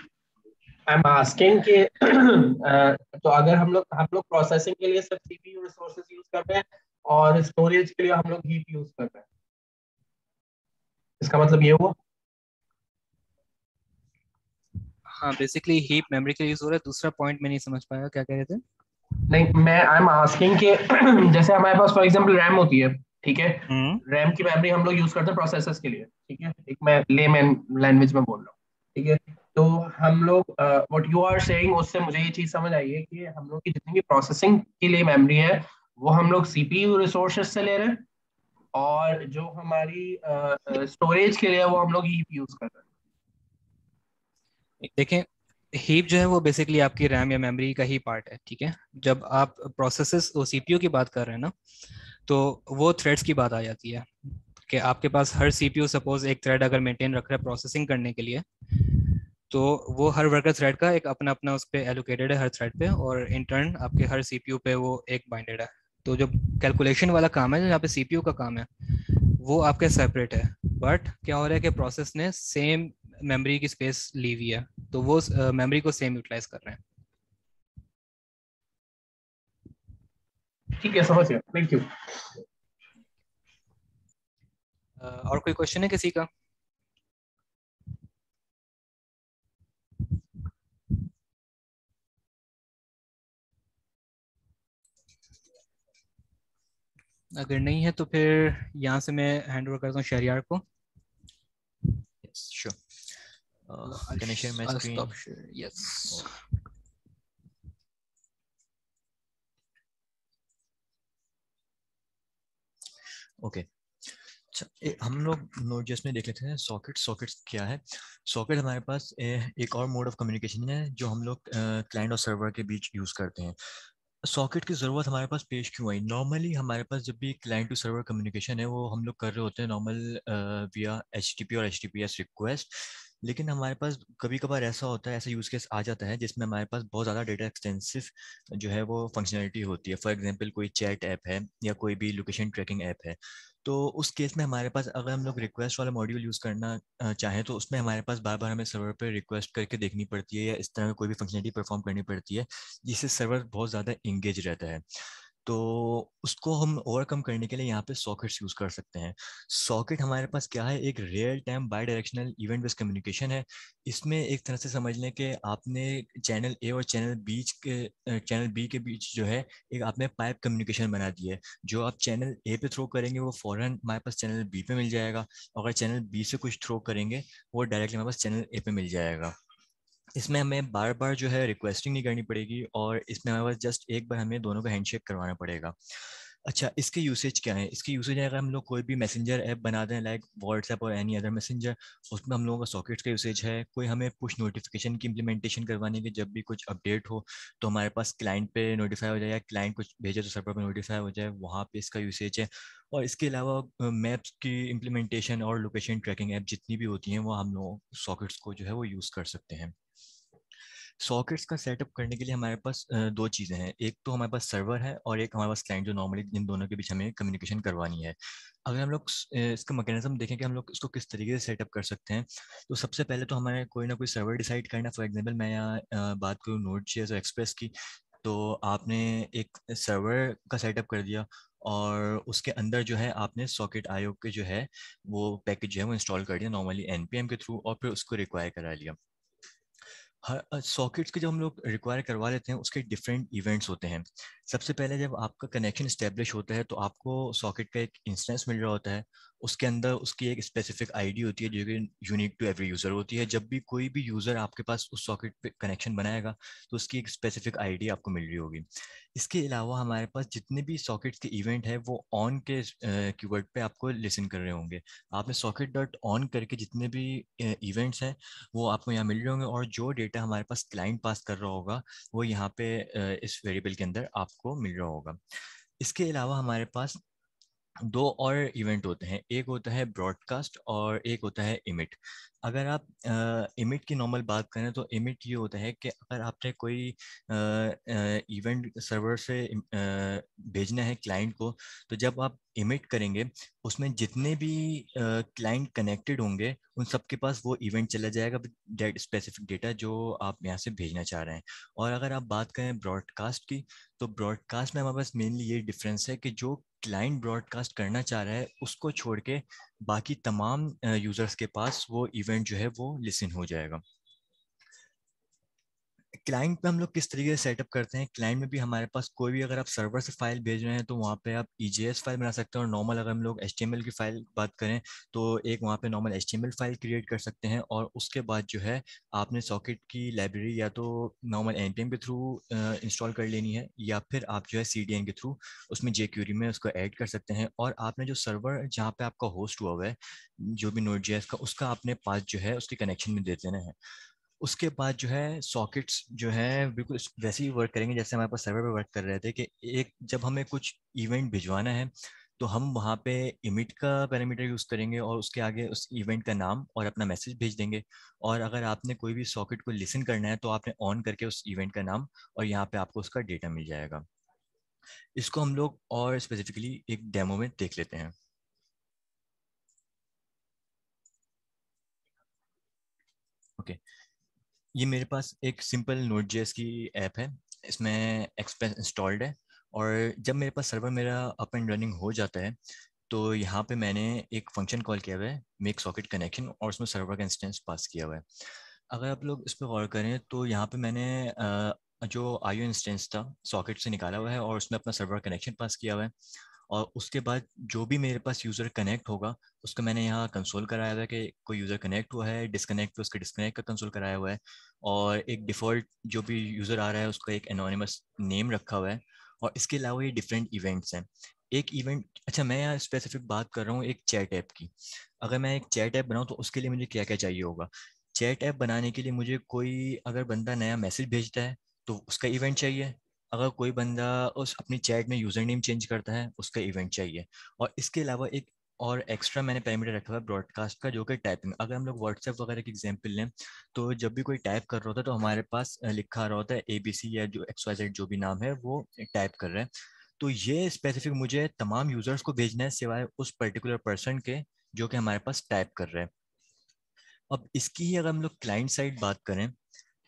आई एम आस्किंग कि तो अगर हम लोग प्रोसेसिंग के लिए सिर्फ सीपीयू रिसोर्सेज यूज कर रहे हैं और स्टोरेज के लिए हम लोग हीप यूज कर रहे हैं, इसका मतलब ये हुआ? हाँ, बेसिकली हीप मेमोरी के लिए यूज हो रहा है। दूसरा पॉइंट मैं नहीं समझ पाया, क्या कह रहे थे? नहीं, मैं आई एम आस्किंग कि जैसे हमारे पास फॉर एग्जांपल रैम होती है, ठीक है, रैम की मेमोरी हम लोग यूज करते हैं प्रोसेसर्स के लिए, ठीक है, एक मैं लेमैन लैंग्वेज में बोल रहा हूँ, ठीक है। तो हम लोग व्हाट यू आर सेइंग उससे मुझे ये चीज समझ आई है कि हम लोग की जितनी भी प्रोसेसिंग के लिए मेमोरी है वो हम लोग सीपीयू रिसोर्सेज से ले रहे हैं और जो हमारी स्टोरेज के लिए है वो हम लोग हीप यूज कर रहे हैं। देखें, हीप जो है वो बेसिकली आपकी रैम या मेमोरी का ही पार्ट है। ठीक है, जब आप प्रोसेसेस वो सीपीयू की बात कर रहे हैं ना, तो वो थ्रेड्स की बात आ जाती है कि आपके पास हर सीपीयू सपोज एक थ्रेड अगर मेंटेन रख रहा है प्रोसेसिंग करने के लिए, तो वो हर वर्कर थ्रेड का एक अपना अपना उस पर एलोकेटेड है हर थ्रेड पे, और इंटर्न आपके हर सीपीयू पे वो एक बाइंडेड है। तो जो कैलकुलेशन वाला काम है जो यहाँ पे सीपीयू का काम है वो आपके सेपरेट है, बट क्या हो रहा है कि प्रोसेस ने सेम मेमोरी की स्पेस ली हुई है, तो वो मेमोरी को सेम यूटिलाइज कर रहे हैं। ठीक है, समझ गया, थैंक यू। और कोई क्वेश्चन है किसी का? अगर नहीं है तो फिर यहाँ से मैं हैंड ओवर करता हूँ शहरियार को। Yes, sure. Can I share my screen? Stop share. Yes. Okay. हम लोग नोड.जेएस में देख लेते हैं सॉकेट्स क्या है। सॉकेट हमारे पास एक और मोड ऑफ कम्युनिकेशन है जो हम लोग क्लाइंट और सर्वर के बीच यूज करते हैं। सॉकेट की ज़रूरत हमारे पास पेश क्यों आई? नॉर्मली हमारे पास जब भी क्लाइंट टू सर्वर कम्युनिकेशन है वो हम लोग कर रहे होते हैं नॉर्मल विया HTTP और HTTPS रिक्वेस्ट, लेकिन हमारे पास कभी कभार ऐसा होता है, ऐसा यूज़ केस आ जाता है जिसमें हमारे पास बहुत ज़्यादा डेटा एक्सटेंसिव जो है वो फंक्शनलिटी होती है। फॉर एग्जांपल कोई चैट ऐप है या कोई भी लोकेशन ट्रैकिंग ऐप है, तो उस केस में हमारे पास अगर हम लोग रिक्वेस्ट वाला मॉड्यूल यूज़ करना चाहें तो उसमें हमारे पास बार बार हमें सर्वर पर रिक्वेस्ट करके देखनी पड़ती है या इस तरह की कोई भी फंक्शनलिटी परफॉर्म करनी पड़ती है जिससे सर्वर बहुत ज़्यादा इंगेज रहता है। तो उसको हम ओवरकम करने के लिए यहाँ पे सॉकेट्स यूज़ कर सकते हैं। सॉकेट हमारे पास क्या है, एक real time by directional event based communication है। इसमें एक तरह से समझ लें कि आपने चैनल ए और चैनल बी के बीच जो है एक आपने पाइप कम्युनिकेशन बना दी है। जो आप चैनल ए पे थ्रो करेंगे वो फ़ौरन हमारे पास चैनल बी पे मिल जाएगा, और अगर चैनल बी से कुछ थ्रो करेंगे वो डायरेक्टली हमारे पास चैनल ए पे मिल जाएगा। इसमें हमें बार बार जो है रिक्वेस्टिंग नहीं करनी पड़ेगी, और इसमें हमारे पास जस्ट एक बार हमें दोनों का हैंडशेक करवाना पड़ेगा। अच्छा, इसके यूसेज क्या है? इसके यूसेज है, अगर हम लोग कोई भी मैसेंजर ऐप बना दें लाइक व्हाट्सएप और एनी अदर मैसेंजर, उसमें हम लोगों का सॉकेट्स का यूसेज है। कोई हमें पुश नोटिफिकेशन की इम्प्लीमेंटेशन करवाने की, जब भी कुछ अपडेट हो तो हमारे पास क्लाइंट पे नोटिफाई हो जाए, या क्लाइंट कुछ भेजे तो सर्वर पे नोटिफाई हो जाए, वहाँ पे इसका यूसेज है। और इसके अलावा मैप्स की इम्प्लीमेंटेशन और लोकेशन ट्रैकिंग ऐप जितनी भी होती हैं वो हम लोग सॉकेट्स को जो है वो यूज़ कर सकते हैं। सॉकेट्स का सेटअप करने के लिए हमारे पास दो चीज़ें हैं, एक तो हमारे पास सर्वर है और एक हमारे पास क्लाइंट, जो नॉर्मली इन दोनों के बीच हमें कम्युनिकेशन करवानी है। अगर हम लोग इसका मैकेनिज्म देखें कि हम लोग इसको किस तरीके से सेटअप कर सकते हैं, तो सबसे पहले तो हमारे कोई ना कोई सर्वर डिसाइड करना। फॉर एग्जांपल मैं यहाँ बात करूँ नोड.js और एक्सप्रेस की, तो आपने एक सर्वर का सेटअप कर दिया और उसके अंदर जो है आपने सॉकेट आईओ के जो है वो पैकेज जो है वो इंस्टॉल कर दिया नॉर्मली npm के थ्रू, और फिर उसको रिक्वायर करा लिया। हर सॉकेट्स के जब हम लोग रिक्वायर करवा लेते हैं उसके डिफरेंट इवेंट्स होते हैं। सबसे पहले जब आपका कनेक्शन इस्टेब्लिश होता है तो आपको सॉकेट का एक इंस्टेंस मिल रहा होता है, उसके अंदर उसकी एक स्पेसिफिक आईडी होती है जो कि यूनिक टू एवरी यूज़र होती है। जब भी कोई भी यूज़र आपके पास उस सॉकेट पे कनेक्शन बनाएगा तो उसकी एक स्पेसिफिक आईडी आपको मिल रही होगी। इसके अलावा हमारे पास जितने भी सॉकेट्स के इवेंट है वो ऑन के कीवर्ड पे आपको लिसन कर रहे होंगे। आपने सॉकेट डॉट ऑन करके जितने भी इवेंट्स हैं वो आपको यहाँ मिल रहे होंगे, और जो डेटा हमारे पास क्लाइंट पास कर रहा होगा वो यहाँ पे इस वेरिएबल के अंदर आपको मिल रहा होगा। इसके अलावा हमारे पास दो और इवेंट होते हैं, एक होता है ब्रॉडकास्ट और एक होता है इमिट। अगर आप इमिट की नॉर्मल बात करें तो इमिट ये होता है कि अगर आपने कोई इवेंट सर्वर से भेजना है क्लाइंट को, तो जब आप इमिट करेंगे उसमें जितने भी क्लाइंट कनेक्टेड होंगे उन सब के पास वो इवेंट चला जाएगा डेट स्पेसिफिक डेटा जो आप यहाँ से भेजना चाह रहे हैं। और अगर आप बात करें ब्रॉडकास्ट की, तो ब्रॉडकास्ट में हमारे पास मेनली ये डिफरेंस है कि जो क्लाइंट ब्रॉडकास्ट करना चाह रहा है उसको छोड़ के बाकी तमाम यूजर्स के पास वो इवेंट जो है वो लिसन हो जाएगा। क्लाइंट पे हम लोग किस तरीके से सेटअप करते हैं, क्लाइंट में भी हमारे पास कोई भी अगर आप सर्वर से फाइल भेज रहे हैं तो वहाँ पे आप EJS फाइल बना सकते हैं, और नॉर्मल अगर हम लोग HTML की फाइल बात करें तो एक वहाँ पे नॉर्मल HTML फाइल क्रिएट कर सकते हैं। और उसके बाद जो है आपने सॉकेट की लाइब्रेरी या तो नॉर्मल npm के थ्रू इंस्टॉल कर लेनी है, या फिर आप जो है CDN के थ्रू उसमें jQuery में उसको ऐड कर सकते हैं। और आपने जो सर्वर जहाँ पे आपका होस्ट हुआ हुआ है जो भी Node.js का, उसका आपने पास जो है उसके कनेक्शन में दे देना है। उसके बाद जो है सॉकेट्स जो है बिल्कुल वैसे ही वर्क करेंगे जैसे हमारे पास सर्वर पे वर्क कर रहे थे, कि एक जब हमें कुछ इवेंट भिजवाना है तो हम वहाँ पे इमिट का पैरामीटर यूज़ करेंगे और उसके आगे उस इवेंट का नाम और अपना मैसेज भेज देंगे। और अगर आपने कोई भी सॉकेट को लिसन करना है तो आपने ऑन करके उस इवेंट का नाम, और यहाँ पे आपको उसका डेटा मिल जाएगा। इसको हम लोग और स्पेसिफिकली एक डेमो में देख लेते हैं। ओके, ये मेरे पास एक सिंपल Node.js की ऐप है, इसमें एक्सप्रेस इंस्टॉल्ड है। और जब मेरे पास सर्वर मेरा अप एंड रनिंग हो जाता है तो यहाँ पे मैंने एक फंक्शन कॉल किया हुआ है मेक सॉकेट कनेक्शन, और उसमें सर्वर का इंस्टेंस पास किया हुआ है। अगर आप लोग इस पर गौर करें तो यहाँ पे मैंने जो आईओ इंस्टेंस था सॉकेट से निकाला हुआ है और उसमें अपना सर्वर कनेक्शन पास किया हुआ है। और उसके बाद जो भी मेरे पास यूज़र कनेक्ट होगा उसका मैंने यहाँ कंसोल कराया हुआ है कि कोई यूज़र कनेक्ट हुआ है, डिस्कनेक्ट हुआ, उसके डिस्कनेक्ट का कंसोल कराया हुआ है। और एक डिफ़ॉल्ट जो भी यूज़र आ रहा है उसका एक एनोनिमस नेम रखा हुआ है। और इसके अलावा ये डिफरेंट इवेंट्स हैं। एक इवेंट, अच्छा मैं यहाँ स्पेसिफिक बात कर रहा हूँ एक चैट ऐप की। अगर मैं एक चैट ऐप बनाऊँ तो उसके लिए मुझे क्या क्या चाहिए होगा। चैट ऐप बनाने के लिए मुझे कोई अगर बंदा नया मैसेज भेजता है तो उसका इवेंट चाहिए। अगर कोई बंदा उस अपनी चैट में यूज़र नेम चेंज करता है उसका इवेंट चाहिए। और इसके अलावा एक और एक्स्ट्रा मैंने पैरामीटर रखा हुआ है ब्रॉडकास्ट का, जो कि टाइपिंग। अगर हम लोग व्हाट्सएप वगैरह की एग्जांपल लें तो जब भी कोई टाइप कर रहा होता है तो हमारे पास लिखा आ रहा होता है ABC या जो XYZ जो भी नाम है वो टाइप कर रहे हैं। तो ये स्पेसिफिक मुझे तमाम यूजर्स को भेजना है सिवाय उस पर्टिकुलर पर्सन के जो कि हमारे पास टाइप कर रहे हैं। अब इसकी ही अगर हम लोग क्लाइंट साइड बात करें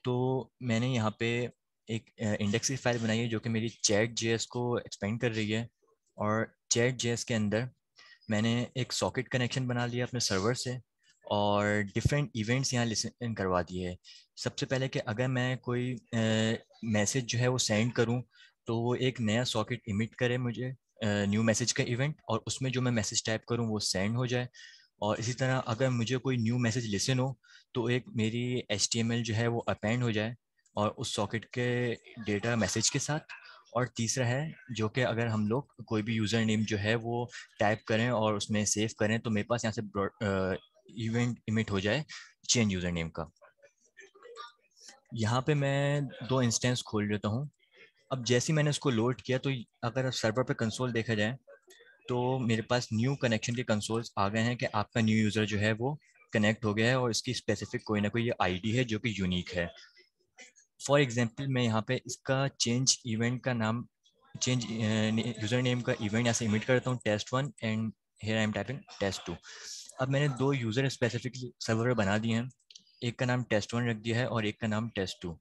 तो मैंने यहाँ पे एक इंडेक्स की फाइल बनाई है जो कि मेरी चैट जेएस को एक्सपेंड कर रही है, और चैट जेएस के अंदर मैंने एक सॉकेट कनेक्शन बना लिया अपने सर्वर से और डिफरेंट इवेंट्स यहाँ लिसन करवा दिए है। सबसे पहले कि अगर मैं कोई मैसेज जो है वो सेंड करूँ तो वो एक नया सॉकेट इमिट करे मुझे न्यू मैसेज का इवेंट, और उसमें जो मैं मैसेज टाइप करूँ वो सेंड हो जाए। और इसी तरह अगर मुझे कोई न्यू मैसेज लिसन हो तो एक मेरी HTML जो है वो अपेंड हो जाए और उस सॉकेट के डेटा मैसेज के साथ। और तीसरा है जो कि अगर हम लोग कोई भी यूज़र नेम जो है वो टाइप करें और उसमें सेव करें तो मेरे पास यहाँ से इवेंट इमिट हो जाए चेंज यूज़र नेम का। यहाँ पे मैं 2 इंस्टेंस खोल लेता हूँ। अब जैसे ही मैंने उसको लोड किया तो अगर सर्वर पे कंसोल देखा जाए तो मेरे पास न्यू कनेक्शन के कंसोल्स आ गए हैं कि आपका न्यू यूज़र जो है वो कनेक्ट हो गया है और इसकी स्पेसिफिक कोई ना कोई ये आईडी है जो कि यूनिक है। फॉर एग्जांपल मैं यहाँ पे इसका चेंज इवेंट का नाम, चेंज यूज़र नेम का इवेंट यहाँ से इमिट करता हूँ test1 and here I am typing test2। अब मैंने 2 यूज़र स्पेसिफिक सर्वर बना दिए हैं, एक का नाम test1 रख दिया है और एक का नाम test2।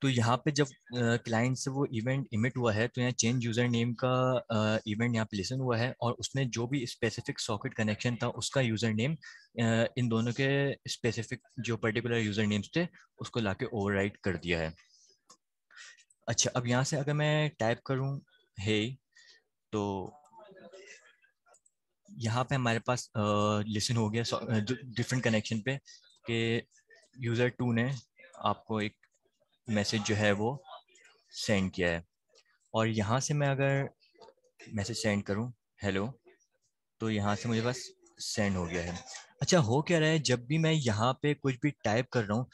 तो यहाँ पे जब क्लाइंट से वो इवेंट इमिट हुआ है तो यहाँ चेंज यूज़र नेम का इवेंट यहाँ पे लिसन हुआ है और उसने जो भी स्पेसिफिक सॉकेट कनेक्शन था उसका यूज़र नेम इन दोनों के स्पेसिफिक जो पर्टिकुलर यूज़र नेम्स थे उसको लाके ओवरराइट कर दिया है। अच्छा, अब यहाँ से अगर मैं टाइप करूँ हे तो यहाँ पे हमारे पास लिसन हो गया डिफरेंट कनेक्शन पे कि यूज़र 2 ने आपको एक मैसेज जो है वो सेंड किया है। और यहाँ से मैं अगर मैसेज सेंड करूँ हेलो तो यहाँ से मुझे बस सेंड हो गया है। अच्छा, हो क्या रहा है जब भी मैं यहाँ पे कुछ भी टाइप कर रहा हूँ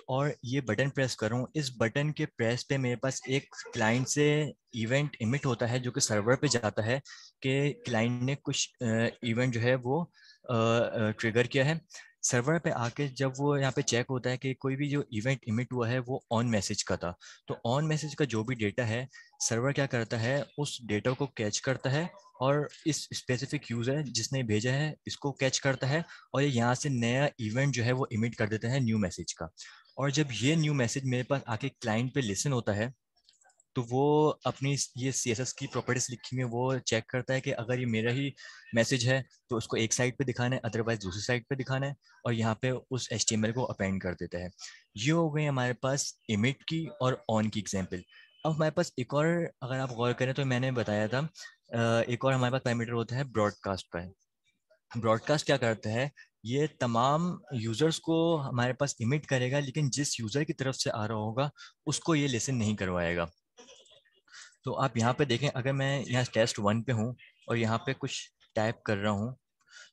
और ये बटन प्रेस कर रहा हूँ, इस बटन के प्रेस पे मेरे पास एक क्लाइंट से इवेंट इमिट होता है जो कि सर्वर पे जाता है कि क्लाइंट ने कुछ इवेंट जो है वो ट्रिगर किया है। सर्वर पे आके जब वो यहाँ पे चेक होता है कि कोई भी जो इवेंट इमिट हुआ है वो ऑन मैसेज का था, तो ऑन मैसेज का जो भी डेटा है सर्वर क्या करता है उस डेटा को कैच करता है और इस स्पेसिफिक यूज़र जिसने भेजा है इसको कैच करता है और ये यहाँ से नया इवेंट जो है वो इमिट कर देता है न्यू मैसेज का। और जब ये न्यू मैसेज मेरे पास आके क्लाइंट पे लिसन होता है तो वो अपनी ये CSS की प्रॉपर्टीज लिखी हुई है वो चेक करता है कि अगर ये मेरा ही मैसेज है तो उसको एक साइड पे दिखाना है, अदरवाइज दूसरी साइड पे दिखाना है, और यहाँ पे उस HTML को अपेंड कर देता है। ये हो गई हमारे पास इमिट की और ऑन की एग्जाम्पल। अब हमारे पास एक और, अगर आप गौर करें तो मैंने बताया था एक और हमारे पास पैरामीटर होता है ब्रॉडकास्ट का। ब्रॉडकास्ट क्या करता है, ये तमाम यूजर्स को हमारे पास इमिट करेगा लेकिन जिस यूजर की तरफ से आ रहा होगा उसको ये लिसन नहीं करवाएगा। तो आप यहाँ पे देखें, अगर मैं यहाँ test1 पे हूँ और यहाँ पे कुछ टाइप कर रहा हूँ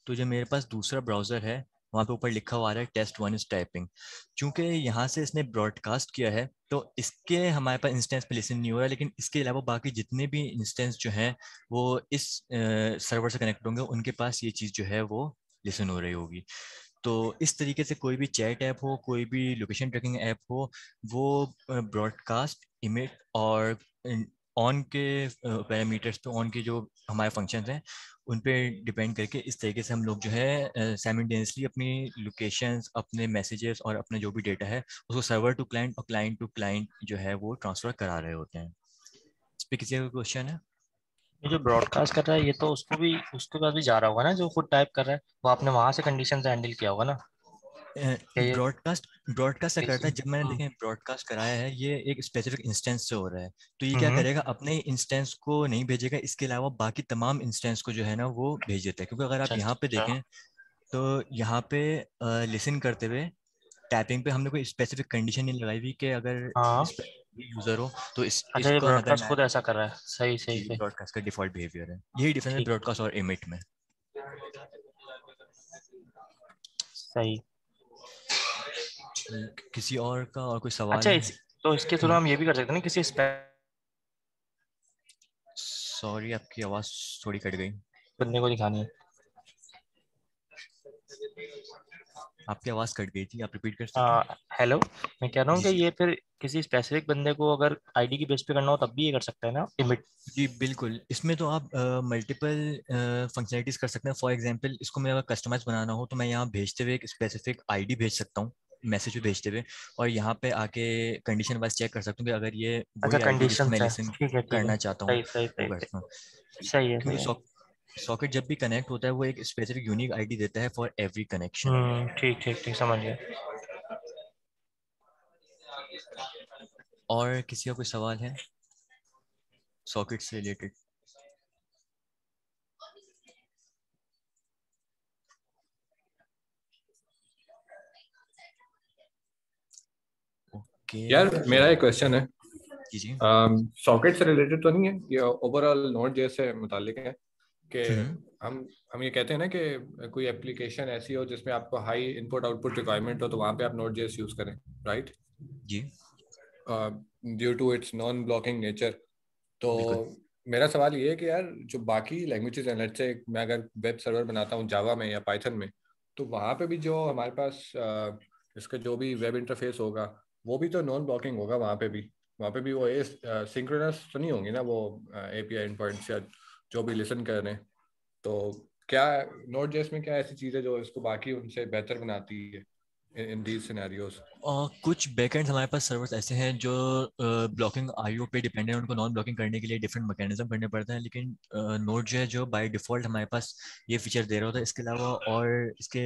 तो जो मेरे पास दूसरा ब्राउज़र है वहाँ पे ऊपर लिखा हुआ आ रहा है test1 इज टाइपिंग। चूँकि यहाँ से इसने ब्रॉडकास्ट किया है तो इसके हमारे पास इंस्टेंस पे लिसन नहीं हो रहा, लेकिन इसके अलावा बाकी जितने भी इंस्टेंस जो हैं वो इस सर्वर से कनेक्ट होंगे उनके पास ये चीज़ जो है वो लिसन हो रही होगी। तो इस तरीके से कोई भी चैट ऐप हो, कोई भी लोकेशन ट्रैकिंग ऐप हो, वो ब्रॉडकास्ट, इमिट और ऑन के पैरामीटर्स पे, ऑन के जो हमारे फंक्शंस हैं उन पे डिपेंड करके इस तरीके से हम लोग जो है साइमल्टेनियसली अपनी लोकेशंस, अपने मैसेजेस और अपने जो भी डेटा है उसको सर्वर टू क्लाइंट और क्लाइंट टू क्लाइंट जो है वो ट्रांसफ़र करा रहे होते हैं। इस पर किसी का क्वेश्चन है? ये जो ब्रॉडकास्ट कर रहा है ये तो उसको भी, उसके पास भी जा रहा होगा ना, जो खुद टाइप कर रहा है वो आपने वहां से कंडीशन हैंडल किया होगा ना। क्या ये ब्रॉडकास्ट ब्रॉडकास्ट क्या करता है, जब मैंने हम्म देखें ब्रॉडकास्ट कराया है ये एक स्पेसिफिक इंस्टेंस से हो रहा है, तो ये क्या हम्म, करेगा अपने इंस्टेंस को नहीं भेजेगा, इसके अलावा बाकी तमाम इंस्टेंस को जो है ना वो भेज देता है। क्योंकि अगर आप अच्छा यहाँ पे अच्छा। देखें तो यहाँ पे लिसन करते हुए टाइपिंग पे हमने कोई स्पेसिफिक कंडीशन नहीं लगाई हुई कि अगर हाँ, इस यूज़र हो तो अच्छा ये इसका नजर ब्रॉडकास्ट ना आए। खुद ऐसा कर रहा है, सही सही जी, सही। ब्रॉडकास्ट का डिफॉल्ट बिहेवियर है, यही डिफरेंस है ठीक, ब्रॉडकास्ट और इमिट में। सही। किसी और का और कोई सवाल अच्छा है? तो इसके थ्रू हम ये भी कर सकते हैं ना, किसी सॉरी आपकी आवाज़ थोड़ी कट गई। बंदे को दिखानी है। आपकी आवाज़ कट गई थी, आप रिपीट कर सकते हैं? हेलो, मैं कह रहा हूँ जी कि जी ये फिर किसी स्पेसिफिक बंदे को अगर आईडी की बेस पे करना हो तब भी ये कर सकता है ना इमिट। जी बिल्कुल, इसमें तो आप मल्टीपल फंक्शनलिटीज़ कर सकते हैं। फॉर एग्जांपल इसको मैं अगर कस्टमाइज बनाना हो तो मैं यहाँ भेजते हुए एक स्पेसिफिक आईडी भेज सकता हूँ मैसेज भी भेजते हुए, और यहाँ पे आके कंडीशन वाइज चेक कर सकता हूँ कि अगर ये अच्छा वही आईडी जिसको कंडीशन मैं है, लिसन ठीक है करना चाहता हूँ सही सही वो सही करता हूँ। सही है क्योंकि सही है। सॉकेट जब भी कनेक्ट होता है वो एक स्पेसिफिक यूनिक आईडी देता है फॉर एवरी कनेक्शन। ठीक ठीक ठीक समझ गया। और किसी का कोई सवाल है सॉकेट से रिलेटेड? ओके यार मेरा एक क्वेश्चन है, जी जी। सॉकेट से रिलेटेड तो नहीं है, ये ओवरऑल नोड जेएस से मुतालिक है कि हम ये कहते हैं ना कि कोई एप्लीकेशन ऐसी हो जिसमें आपको हाई इनपुट आउटपुट रिक्वायरमेंट हो तो वहाँ पे आप नोड जेएस यूज़ करें, राइट? जी due to its non blocking nature. तो बिल्कुल। मेरा सवाल ये है कि यार जो बाकी लैंग्वेजेस हैं, लेट्स से मैं अगर वेब सर्वर बनाता हूँ जावा में या पाइथन में, तो वहाँ पे भी जो हमारे पास इसका जो भी वेब इंटरफेस होगा वो भी तो नॉन ब्लॉकिंग होगा वहाँ पे भी वो सिंक्रोनस तो नहीं होंगी ना वो एपीआई एंडपॉइंट्स या जो भी लिसन कर रहे हैं। तो क्या नोड जेएस में क्या ऐसी चीज़ है जो इसको बाकी उनसे बेहतर बनाती है इन दीज सिनेरियोज? कुछ बैकएंड्स हमारे पास सर्वर्स ऐसे हैं जो ब्लॉकिंग आईओ पे डिपेंडेंट है, उनको नॉन ब्लॉकिंग करने के लिए डिफरेंट मैकेनिज्म करने पड़ते हैं, लेकिन नोड जो है जो बाय डिफॉल्ट हमारे पास ये फीचर दे रहा होता है। इसके अलावा और इसके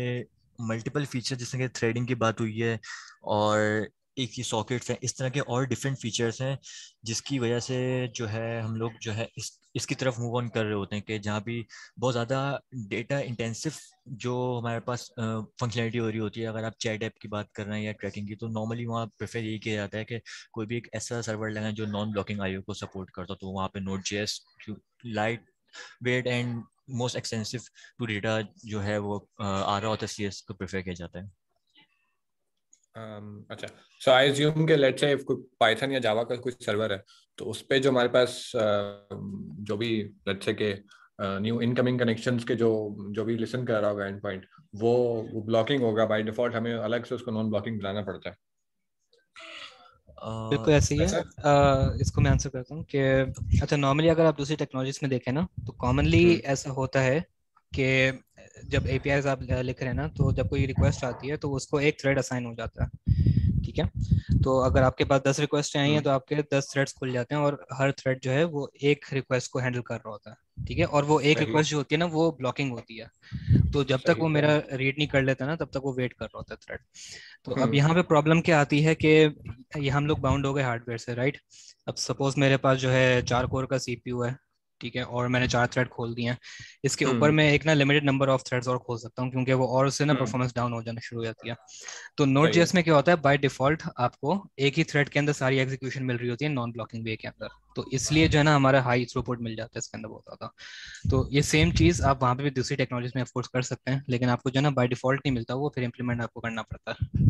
मल्टीपल फीचर जैसे कि थ्रेडिंग की बात हुई है और एक ही सॉकेट्स हैं, इस तरह के और डिफरेंट फीचर्स हैं जिसकी वजह से जो है हम लोग जो है इसकी तरफ मूव ऑन कर रहे होते हैं कि जहाँ भी बहुत ज़्यादा डेटा इंटेंसिव जो हमारे पास फंक्शनलिटी हो रही होती है। अगर आप चैट ऐप की बात कर रहे हैं या ट्रैकिंग की, तो नॉर्मली वहाँ प्रेफर यही किया जाता है कि कोई भी एक ऐसा सर्वर लगाएं जो नॉन ब्लॉकिंग आईओ को सपोर्ट करता हो। तो वहाँ पे node JS light weight and most extensive to data जो है वो आ रहा होता है सीएस को प्रेफर किया जाता है। अच्छा, सो आई अज्यूम कि लेट्स से कोई पाइथन या जावा का कोई सर्वर है तो उस पे जो हमारे पास जो भी लेट्स से के न्यू इनकमिंग कनेक्शंस के जो भी लिसन कर रहा होगा एंड पॉइंट वो ब्लॉकिंग होगा बाय डिफॉल्ट, हमें अलग से उसको नॉन ब्लॉकिंग बनाना पड़ता है। बिल्कुल ऐसे ही है। ऐसा? इसको मैं आंसर करता हूँ कि अच्छा नॉर्मली अगर आप दूसरी टेक्नोलॉजीज में देखें ना तो कॉमनली ऐसा होता है कि जब एपीआईज आप लिख रहे हैं ना तो जब कोई रिक्वेस्ट आती है तो उसको एक थ्रेड असाइन हो जाता है, ठीक है? तो अगर आपके पास 10 रिक्वेस्ट आई हैं तो आपके 10 थ्रेड्स खुल जाते हैं और हर थ्रेड जो है वो एक रिक्वेस्ट को हैंडल कर रहा होता है, ठीक है? और वो एक सही रिक्वेस्ट जो होती है ना वो ब्लॉकिंग होती है, तो जब तक सही वो सही। मेरा रीड नहीं कर लेता ना तब तक वो वेट कर रहा होता है थ्रेड। तो अब यहाँ पे प्रॉब्लम क्या आती है कि ये हम लोग बाउंड हो गए हार्डवेयर से, राइट? अब सपोज मेरे पास जो है 4 कोर का सीपीयू है, ठीक है, और मैंने 4 थ्रेड खोल दिए हैं। इसके ऊपर मैं एक ना लिमिटेड नंबर ऑफ थ्रेड्स और खोल सकता हूँ क्योंकि वो और उससे ना परफॉर्मेंस डाउन हो जाना शुरू हो जाती है। तो नोड सही है। जेएस में क्या होता है, बाय डिफॉल्ट आपको एक ही थ्रेड के अंदर सारी एग्जीक्यूशन मिल रही होती है नॉन ब्लॉकिंग वे के अंदर, तो इसलिए जो है ना हमारा हाई थ्रूपुट मिल जाता है इसके अंदर बहुत ज्यादा। तो ये सेम चीज आप वहाँ पे भी दूसरी टेक्नोलॉजीज में ऑफकोर्स कर सकते हैं, लेकिन आपको जो है ना बाय डिफॉल्ट नहीं मिलता, वो फिर इंप्लीमेंट आपको करना पड़ता है।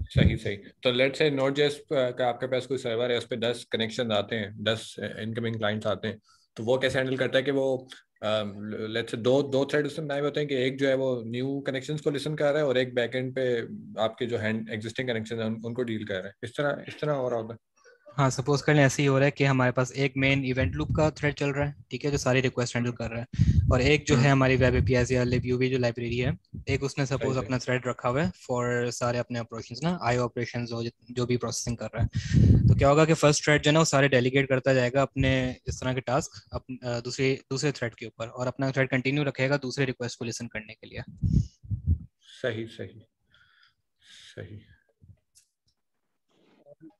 सही सही। तो लेट्स से नोड जेएस का आपके पास कोई सर्वर है, उस पे 10 कनेक्शन आते हैं, 10 इनकमिंग क्लाइंट्स आते हैं, तो वो कैसे हैंडल करता है कि वो लेट्स से दो दो थ्रेड उसमें बनाए होते हैं कि एक जो है वो न्यू कनेक्शंस को लिसन कर रहा है और एक बैकएंड पे आपके जो हैंड एग्जिस्टिंग कनेक्शन है उनको डील कर रहा है, इस तरह हो रहा होता है? हाँ सपोज कर लें ऐसे ही हो रहा है कि हमारे पास एक मेन इवेंट लूप का थ्रेड चल रहा है, ठीक है, जो सारी रिक्वेस्ट हैंडल कर रहा है, और एक जो है हमारी वेब एपीआई या libUV जो लाइब्रेरी है, एक उसने सही सपोज सही। अपना थ्रेड रखा हुआ है फॉर सारे अपने ऑपरेशंस ना, आई ऑपरेशंस जो भी प्रोसेसिंग कर रहा है। तो क्या होगा कि फर्स्ट थ्रेड जो है ना वो सारे डेलीगेट करता जाएगा अपने इस तरह के टास्क दूसरे दूसरे थ्रेड के ऊपर, और अपना थ्रेड कंटिन्यू रखेगा दूसरे रिक्वेस्ट को लिसन करने के लिए। सही सही सही।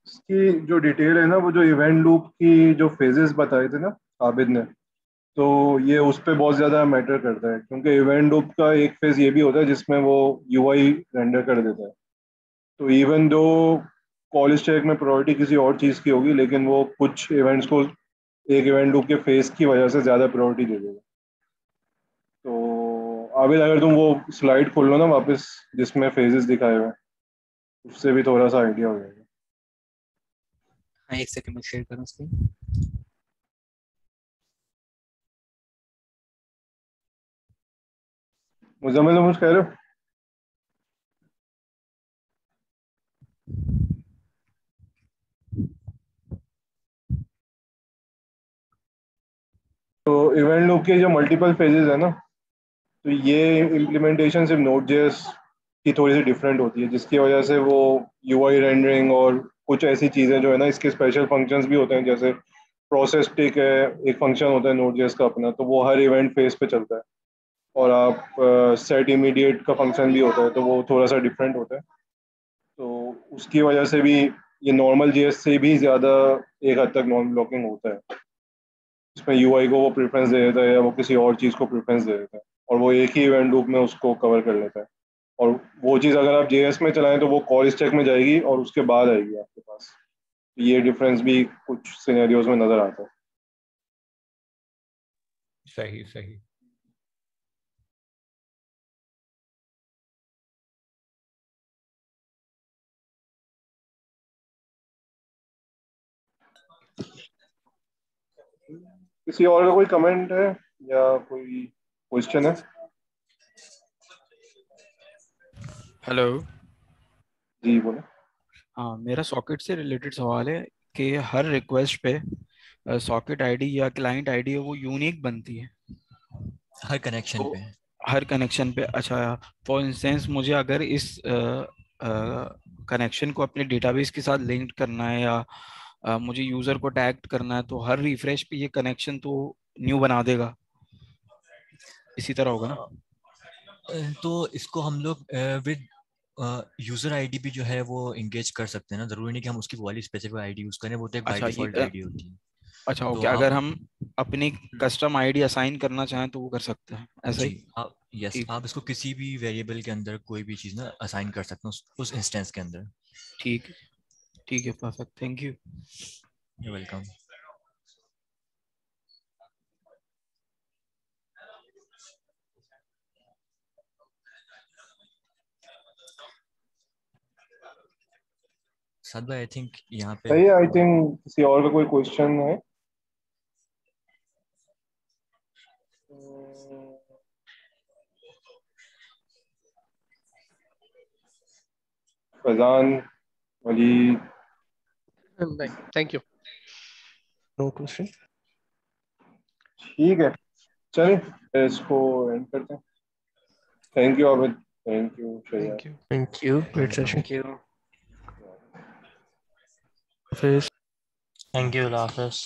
इसकी जो डिटेल है ना, वो जो इवेंट लूप की जो फेजेस बताए थे ना आबिद ने, तो ये उस पे बहुत ज़्यादा मैटर करता है क्योंकि इवेंट लूप का एक फेज ये भी होता है जिसमें वो यूआई रेंडर कर देता है। तो इवन दो कॉल स्टैक में प्रायोरिटी किसी और चीज़ की होगी, लेकिन वो कुछ इवेंट्स को एक इवेंट लूप के फेज की वजह से ज़्यादा प्रायोरिटी दे देगा। तो आबिद अगर तुम वो स्लाइड खोल लो ना वापस जिसमें फेजेस दिखाए हुए हैं, उससे भी थोड़ा सा आइडिया हो जाएगा। हाँ एक सेकंड में शेयर करूँ स्क्रीन। मुजम्मिल तुम कुछ कह रहे हो? तो इवेंट लूप के जो मल्टीपल फेजेस है ना, तो ये इम्प्लीमेंटेशन सिर्फ नोड जेएस की थोड़ी सी डिफरेंट होती है, जिसकी वजह से वो यूआई रेंडरिंग और कुछ ऐसी चीज़ें जो है ना, इसके स्पेशल फंक्शंस भी होते हैं, जैसे प्रोसेस टिक है, एक फंक्शन होता है नोड.जेएस का अपना, तो वो हर इवेंट फेस पे चलता है। और आप सेट इमीडिएट का फंक्शन भी होता है, तो वो थोड़ा सा डिफरेंट होता है। तो उसकी वजह से भी ये नॉर्मल जेएस से भी ज़्यादा एक हद तक नॉन ब्लॉकिंग होता है। इसमें यूआई को वो प्रेफरेंस दे देता है या वो किसी और चीज़ को प्रेफरेंस दे देता है, और वो एक ही इवेंट लूप में उसको कवर कर लेता है। और वो चीज़ अगर आप जेएस में चलाएं तो वो कॉल स्टैक में जाएगी और उसके बाद आएगी आपके पास। ये डिफरेंस भी कुछ सिनेरियोज में नज़र आता है। सही सही। किसी और का कोई कमेंट है या कोई क्वेश्चन है? हेलो। जी बोले। हाँ, मेरा सॉकेट से रिलेटेड सवाल है कि हर रिक्वेस्ट पे सॉकेट आईडी या क्लाइंट आईडी है वो यूनिक बनती है हर कनेक्शन तो पे। हर कनेक्शन पे। अच्छा, फॉर इंस्टेंस मुझे अगर इस कनेक्शन को अपने डेटाबेस के साथ लिंक करना है या मुझे यूजर को टैग करना है, तो हर रिफ्रेश पे ये कनेक्शन तो न्यू बना देगा, इसी तरह होगा ना? तो इसको हम लोग विद यूजर आईडी भी जो है वो इंगेज कर सकते हैं ना, जरूरी नहीं कि हम उसकी वाली स्पेसिफिक आईडी यूज करें, वो तो एक बाय अच्छा डिफॉल्ट आईडी होती है। अच्छा तो ओके, अगर आप हम अपनी कस्टम आईडी असाइन करना चाहें तो वो कर सकते हैं, ऐसा जी ही? आप यस ठीक आप इसको किसी भी वेरिएबल के अंदर कोई भी चीज़ ना असाइन कर सकते हैं उस इंस्टेंस के अंदर। ठीक ठीक है, perfect, thank you. You welcome. Saad भाई आई थिंक यहाँ पे सही है। आई थिंक किसी और का कोई क्वेश्चन है? फैजान, वलीद? नहीं, थैंक यू, नो क्वेश्चन। ठीक है, चलिए इसको एंड करते हैं। Thank you Abid, thank you Shreya. Thank you, great session. Thank you. फिर थैंक यू, अल्लाह हाफिज़।